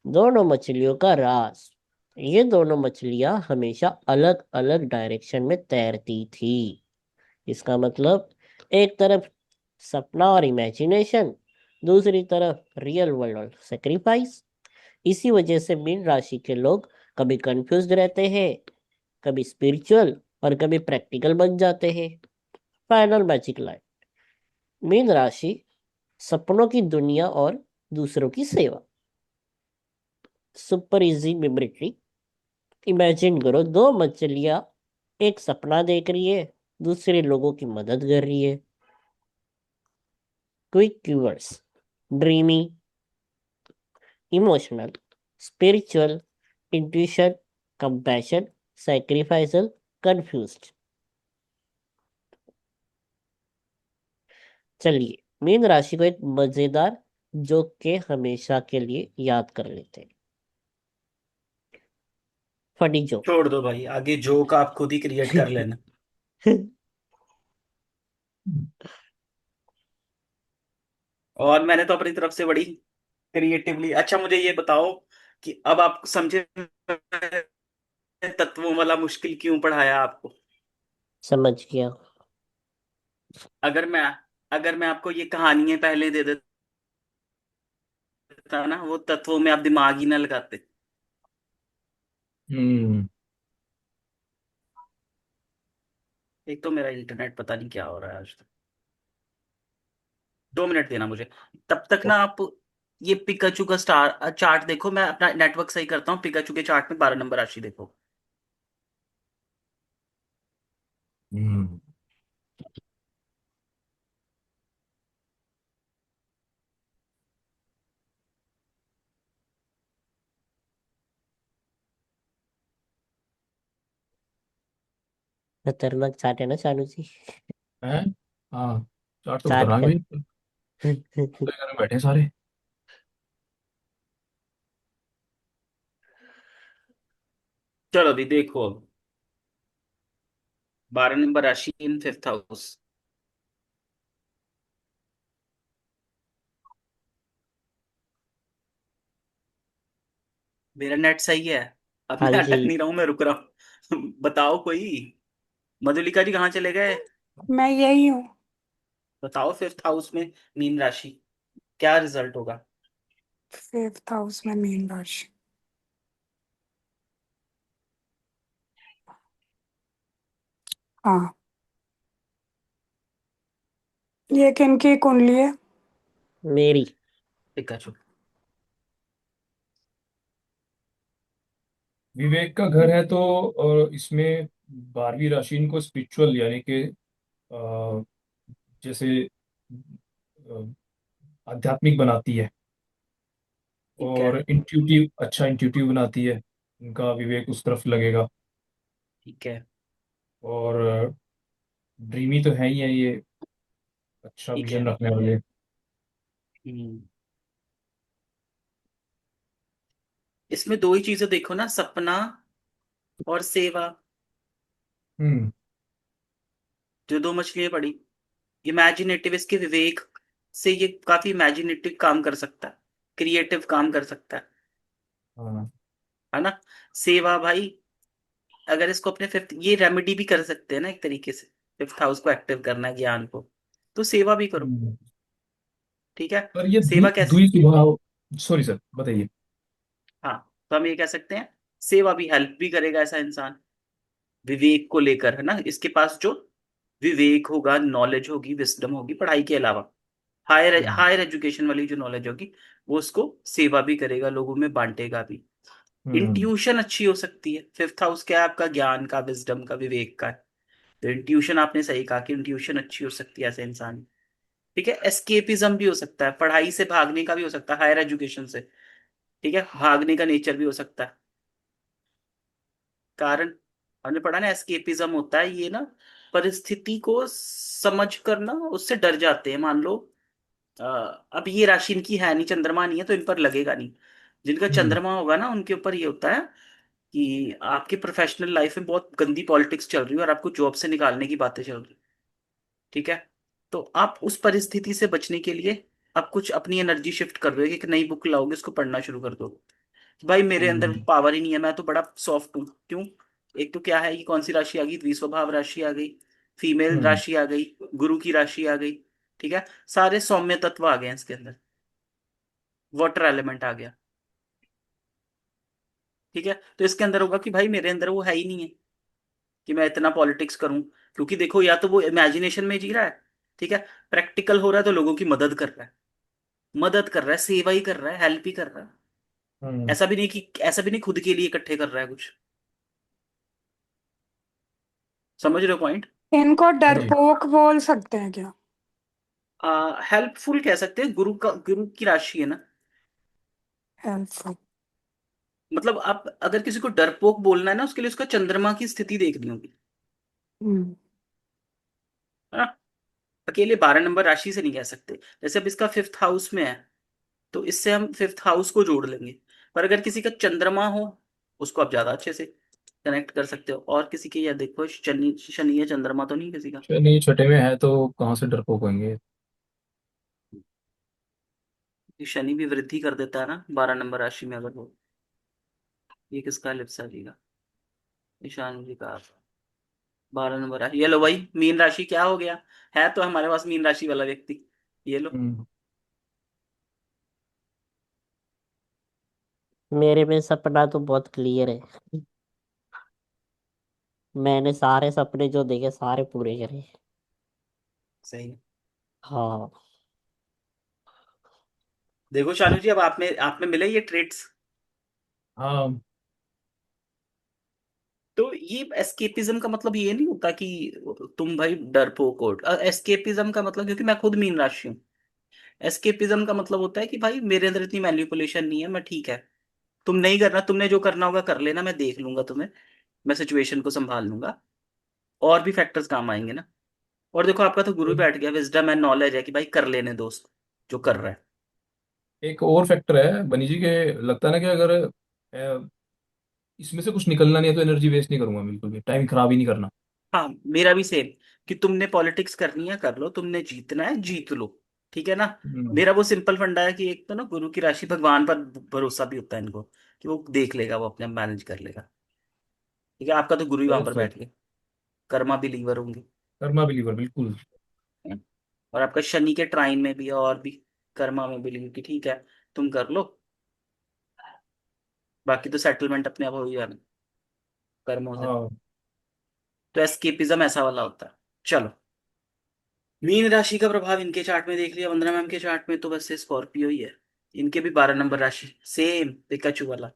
दोनों मछलियों का राज: ये दोनों मछलियां हमेशा अलग अलग डायरेक्शन में तैरती थी। इसका मतलब एक तरफ सपना और इमेजिनेशन, दूसरी तरफ रियल वर्ल्ड और सेक्रीफाइस। इसी वजह से मीन राशि के लोग कभी कंफ्यूज्ड रहते हैं, कभी स्पिरिचुअल और कभी प्रैक्टिकल बन जाते हैं। फाइनल मैजिक लाइन: मीन राशि, सपनों की दुनिया और दूसरों की सेवा। Super easy memory trick. Imagine करो, दो मछलियां, एक सपना देख रही है, दूसरे लोगों की मदद कर रही है। Quick keywords: dreamy, emotional, spiritual, intuition, compassion, sacrificial, confused. चलिए मीन राशि को एक मजेदार जोक के हमेशा के लिए याद कर लेते हैं। Funny joke. छोड़ दो भाई, आगे जोक आप खुद ही क्रिएट कर लेना। और मैंने तो अपनी तरफ से बड़ी क्रिएटिवली, अच्छा मुझे ये बताओ कि अब आप समझे तत्वों वाला मुश्किल क्यों पढ़ाया आपको। समझ गया। अगर मैं अगर मैं आपको ये कहानियां पहले दे देता ना, वो तत्वों में आप दिमाग ही ना लगाते। हम्म। एक तो मेरा इंटरनेट पता नहीं क्या हो रहा है आज तक। 2 मिनट देना मुझे, तब तक ना आप ये पिकाचू का स्टार चार्ट देखो। मैं अपना नेटवर्क सही करता हूँ। पिकाचू के चार्ट में 12 नंबर राशि देखो। हम्म। खतरनाक चाट है ना शानू जी। हैं? हाँ, चार तो चाट खतरनाक कर। भाई, पूरे घर में बैठे हैं सारे। चलो अभी देखो, अब 12 नंबर राशि इन फिफ्थ हाउस। मेरा नेट सही है। अब हाँ मैं जी। अटक नहीं रहा हूँ, मैं रुक रहा हूँ। बताओ कोई। मधुलिका जी कहाँ चले गए। मैं यही हूँ। बताओ फिफ्थ हाउस में मीन राशि, क्या रिजल्ट होगा। फिफ्थ हाउस में मीन राशि। हाँ, ये किनकी कुंडली है? मेरी। पिकाचू। विवेक का घर है तो, और इसमें 12वीं राशि इनको स्पिरिचुअल यानी कि जैसे आध्यात्मिक बनाती है, ठीक है। और इंट्यूटिव, अच्छा इंट्यूटिव बनाती है। उनका विवेक उस तरफ लगेगा। ठीक है। और ड्रीमी तो है ही है ये, अच्छा ठीक विजन है। रखने वाले। हम्म। इसमें दो ही चीजें देखो ना, सपना और सेवा। हम्म। जो दो मछलियां पड़ी, इमेजिनेटिव, इसके विवेक से ये काफी इमेजिनेटिव काम कर सकता है, क्रिएटिव काम कर सकता हाँ। है ना। सेवा भाई, अगर इसको अपने फिफ्थ, ये रेमेडी भी कर सकते हैं ना एक तरीके से। फिफ्थ हाउस को एक्टिव करना है, ज्ञान को, तो सेवा भी करो। हम्म। ठीक है। पर ये सेवा कैसे। द्वि स्वभाव, सॉरी सर बताइए। हाँ, तो हम ये कह सकते हैं, सेवा भी, हेल्प भी करेगा ऐसा इंसान विवेक को लेकर, है ना। इसके पास जो विवेक होगा, नॉलेज होगी, विस्डम होगी पढ़ाई के अलावा, हायर हम्म। हायर एजुकेशन वाली जो नॉलेज होगी, वो उसको सेवा भी करेगा, लोगों में बांटेगा भी। हम्म। इंट्यूशन अच्छी हो सकती है। फिफ्थ हाउस क्या है आपका, ज्ञान का, विजडम का, विवेक का है। तो इंट्यूशन, आपने सही कहा कि इंट्यूशन अच्छी हो सकती है ऐसे इंसान की। ठीक है। एस्केपिज्म भी हो सकता है, पढ़ाई से भागने का भी हो सकता है, हायर एजुकेशन से। ठीक है, भागने का नेचर भी हो सकता है। कारण, हमने पढ़ा ना, एस्केपिज्म होता है ये ना, परिस्थिति को समझ कर ना उससे डर जाते हैं। मान लो अब ये राशि इनकी है नहीं, चंद्रमा नहीं है, तो इन पर लगेगा नहीं। जिनका हम्म। चंद्रमा होगा ना, उनके ऊपर ये होता है कि आपकी प्रोफेशनल लाइफ में बहुत गंदी पॉलिटिक्स चल रही है और आपको जॉब से निकालने की बातें चल रही। ठीक है। तो आप उस परिस्थिति से बचने के लिए आप कुछ अपनी एनर्जी शिफ्ट कर दोगे, एक नई बुक लाओगे, उसको पढ़ना शुरू कर दो। कि भाई मेरे अंदर हम्म पावर ही नहीं है, मैं तो बड़ा सॉफ्ट हूँ। क्यों? एक तो क्या है, ये कौन सी राशि आ गई, द्विस्वभाव राशि आ गई, फीमेल हम्म राशि आ गई, गुरु की राशि आ गई। ठीक है, सारे सौम्य तत्व आ गए हैं इसके अंदर, वाटर एलिमेंट आ गया। ठीक है, तो इसके अंदर होगा कि भाई मेरे अंदर वो है ही नहीं है कि मैं इतना पॉलिटिक्स करूं। क्योंकि देखो, या तो वो इमेजिनेशन में जी रहा है, ठीक है, प्रैक्टिकल हो रहा है तो लोगों की मदद कर रहा है, मदद कर रहा है, सेवा ही कर रहा है, हेल्प ही कर रहा है। हम्म। ऐसा भी नहीं खुद के लिए इकट्ठे कर रहा है कुछ। समझ रहे हो पॉइंट? इनको हाँ जी। डरपोक बोल सकते हैं क्या? हेल्पफुल कह सकते हैं, गुरु की राशि है ना। हेल्पफुल। मतलब आप अगर किसी को डरपोक बोलना है ना, उसके लिए उसका चंद्रमा की स्थिति देखनी होगी, हम्म। है ना। अकेले 12 नंबर राशि से नहीं कह सकते। जैसे अब इसका फिफ्थ हाउस में है, तो इससे हम फिफ्थ हाउस को जोड़ लेंगे। पर अगर किसी का चंद्रमा हो, उसको आप ज्यादा अच्छे से कनेक्ट कर सकते हो। और किसी के, या देखो शनि, शनि या चंद्रमा तो नहीं किसी का। नहीं, छठे में है तो कहाँ से डरपोक होंगे। ये शनि भी वृद्धि कर देता है ना 12 नंबर राशि में अगर हो। ये किसका लिप्सा जी का, ईशान जी का। 12 नंबर राशि, ये लो भाई, मीन राशि क्या हो गया, है तो हमारे पास मीन राशि वाला व्यक्ति। ये लो। हम्म। मेरे में सपना तो बहुत क्लियर है। मैंने सारे सपने जो देखे सारे पूरे करे। सही है। हाँ। देखो शानू जी, अब आप में मिले ये ट्रेड्स। हाँ। तो ये एस्केपिज्म का मतलब ये नहीं होता कि तुम भाई डरपोक हो। एस्केपिज्म का मतलब, क्योंकि मैं खुद मीन राशि हूँ, एस्केपिज्म का मतलब होता है कि भाई मेरे अंदर इतनी मैनिपुलेशन नहीं है, मैं ठीक है। तुम नहीं करना, तुमने जो करना होगा कर लेना, मैं देख लूंगा तुम्हें, मैं सिचुएशन को संभाल लूंगा। और भी फैक्टर्स काम आएंगे ना। और देखो, आपका तो गुरु ही बैठ गया, विजडम एंड नॉलेज है कि भाई कर लेने दोस्त जो कर रहा है। एक और फैक्टर है बनी जी के, लगता है ना कि अगर इसमें से कुछ निकलना नहीं है तो एनर्जी वेस्ट नहीं करूंगा, बिल्कुल भी टाइम खराब ही नहीं करना। हाँ, मेरा भी सेम, कि तुमने पॉलिटिक्स करनी है कर लो, तुमने जीतना है जीत लो। ठीक है ना। हम्म। मेरा वो सिंपल फंडा है कि एक तो ना गुरु की राशि, भगवान पर भरोसा भी होता है इनको, कि वो देख लेगा, वो अपने मैनेज कर लेगा। ठीक है, आपका तो गुरु ही वहां पर परफेक्ट। बैठ गए, कर्मा बिलीवर होंगे। कर्मा बिलीवर बिल्कुल। है? और आपका शनि के ट्राइन में भी है, और भी कर्मा में बिलीव कि ठीक है, तुम कर लो, बाकी तो सेटलमेंट अपने आप हो ही जाना कर्मों से। हाँ। तो एस्केपिज्म ऐसा वाला होता है। चलो, मीन राशि का प्रभाव इनके चार्ट में देख लिया, 15 मैम के चार्ट में तो बस स्कॉर्पियो ही है। इनके भी 12 नंबर राशि, सेम पिकाचू वाला।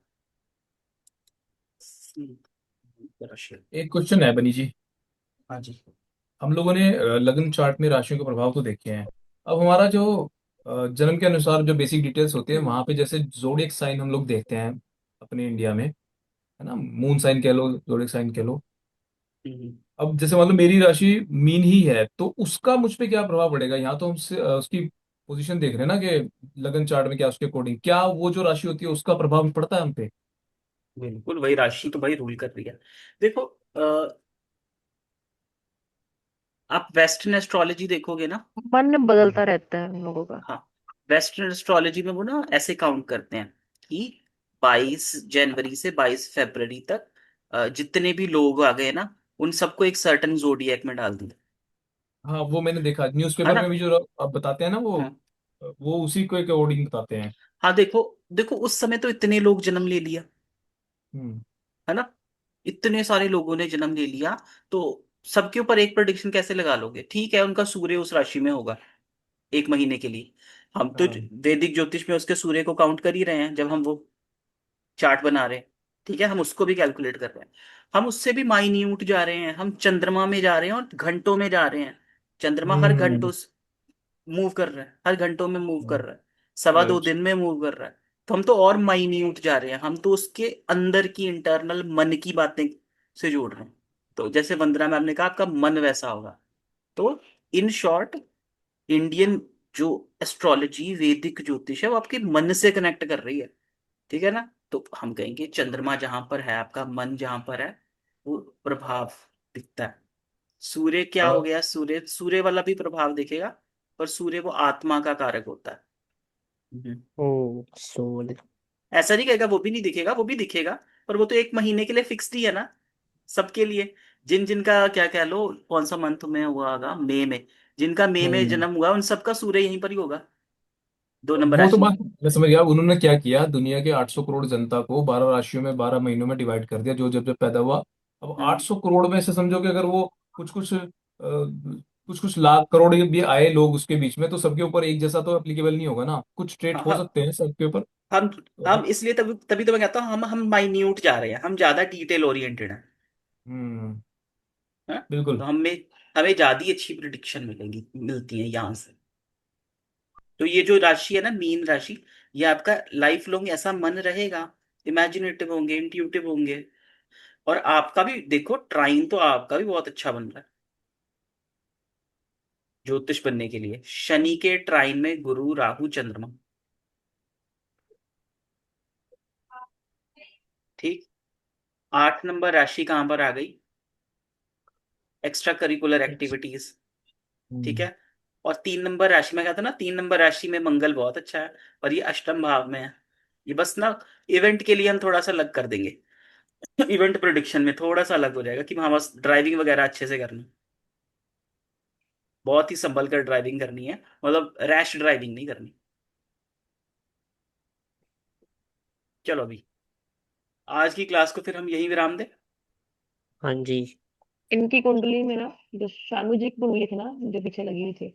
राशि। एक क्वेश्चन है बनी जी। हाँ जी। हम लोगों ने लग्न चार्ट में राशियों के प्रभाव तो देखे हैं। अब हमारा जो जन्म के अनुसार जो बेसिक डिटेल्स होती है वहां पे, जैसे जोडिक साइन हम लोग देखते हैं अपने इंडिया में, है ना, मून साइन कह लो, जोडिक साइन कह लो। हम्म। अब जैसे मान लो मेरी राशि मीन ही है, तो उसका मुझ पे क्या प्रभाव पड़ेगा? यहाँ तो हम उसकी पोजीशन देख रहे हैं ना कि लगन चार्ट में क्या उसके अकॉर्डिंग क्या वो जो राशि होती है उसका प्रभाव पड़ता है हम पे। बिल्कुल, वही राशि तो भाई रूल कर रही है। देखो, आप वेस्टर्न एस्ट्रोलॉजी देखोगे ना। मन हम्म। बदलता रहता है हम लोगों का। हाँ, वेस्टर्न एस्ट्रोलॉजी में वो ना ऐसे काउंट करते हैं कि 22 जनवरी से 22 फरवरी तक जितने भी लोग आ गए ना, उन सबको एक सर्टन जोडिएक में डाल दिया। हाँ, वो मैंने देखा है न्यूज़पेपर ना। में भी जो अब बताते हैं ना हाँ। वो उसी को अकॉर्डिंग बताते हैं। हाँ, देखो देखो, उस समय तो इतने लोग जन्म ले लिया, हम्म। है ना, इतने सारे लोगों ने जन्म ले लिया। तो सबके ऊपर एक प्रेडिक्शन कैसे लगा लोगे? ठीक है, उनका सूर्य उस राशि में होगा 1 महीने के लिए। हम तो हाँ। वैदिक ज्योतिष में उसके सूर्य को काउंट कर ही रहे हैं जब हम वो चार्ट बना रहे हैं। ठीक है, हम उसको भी कैलकुलेट कर रहे हैं। हम उससे भी माइन्यूट जा रहे हैं, हम चंद्रमा में जा रहे हैं और घंटों में जा रहे हैं। चंद्रमा हर घंटों मूव कर रहा है, हर घंटों में मूव कर रहा है, सवा दो राइट। दिन में मूव कर रहा है। तो हम तो और माइन्यूट जा रहे हैं, हम तो उसके अंदर की इंटरनल मन की बातें से जोड़ रहे हैं। तो जैसे वंदना मैम ने कहा, आपका मन वैसा होगा। तो इन शॉर्ट, इंडियन जो एस्ट्रोलॉजी, वैदिक ज्योतिष है, वो आपके मन से कनेक्ट कर रही है। ठीक है ना। तो हम कहेंगे चंद्रमा जहां पर है, आपका मन जहां पर है, वो प्रभाव दिखता है। सूर्य क्या हो गया, सूर्य सूर्य वाला भी प्रभाव दिखेगा, पर सूर्य वो आत्मा का कारक होता है। सोल। ऐसा नहीं कहेगा वो भी नहीं दिखेगा, वो भी दिखेगा, पर वो तो एक महीने के लिए फिक्स्ड ही है ना, सबके लिए। जिन जिनका क्या कह लो, कौन सा मंथ में हुआ होगा, मई में, जिनका मई में हम्म। जन्म हुआ उन सबका सूर्य यहीं पर ही होगा, 2 नंबर वो तो राशि में। बात मैं समझ गया। उन्होंने क्या किया, दुनिया के 800 करोड़ जनता को 12 राशियों में 12 महीनों में डिवाइड कर दिया, जो जब जब पैदा हुआ। अब हम्म। 800 करोड़ में से समझो कि अगर वो कुछ कुछ कुछ कुछ लाख करोड़ भी आए लोग उसके बीच में, तो सबके ऊपर एक जैसा तो एप्लीकेबल नहीं होगा ना, कुछ ट्रेट हाँ हो हाँ, सकते हैं सबके ऊपर। हम तो हम इसलिए तभी तभी तो मैं कहता हूँ हम माइन्यूट जा रहे हैं, हम ज्यादा डिटेल ओरिएंटेड हैं। हम्म। हाँ? तो बिल्कुल। हमें हमें ज्यादा ही अच्छी प्रिडिक्शन मिलेगी, मिलती है यहाँ से। तो ये जो राशि है ना, मीन राशि, ये आपका लाइफ लॉन्ग ऐसा मन रहेगा, इमेजिनेटिव होंगे, इंट्यूटिव होंगे। और आपका भी देखो, ट्राइन तो आपका भी बहुत अच्छा बन रहा है ज्योतिष बनने के लिए, शनि के ट्राइन में गुरु राहु चंद्रमा। ठीक। 8 नंबर राशि कहाँ पर आ गई, एक्स्ट्रा करिकुलर एक्टिविटीज। ठीक हम्म। है। और 3 नंबर राशि में, कहता ना 3 नंबर राशि में मंगल बहुत अच्छा है, और ये अष्टम भाव में है। ये बस ना इवेंट के लिए हम थोड़ा सा अलग कर देंगे, इवेंट प्रोडिक्शन में थोड़ा सा अलग हो जाएगा कि हाँ बस ड्राइविंग वगैरह अच्छे से करनी, बहुत ही संभल कर ड्राइविंग करनी है, मतलब रैश ड्राइविंग नहीं करनी। चलो अभी आज की क्लास को फिर हम यही विराम दें। हाँ जी। इनकी कुंडली में ना, जो शानू जी की कुंडली थी ना, जो पीछे लगी हुई थी,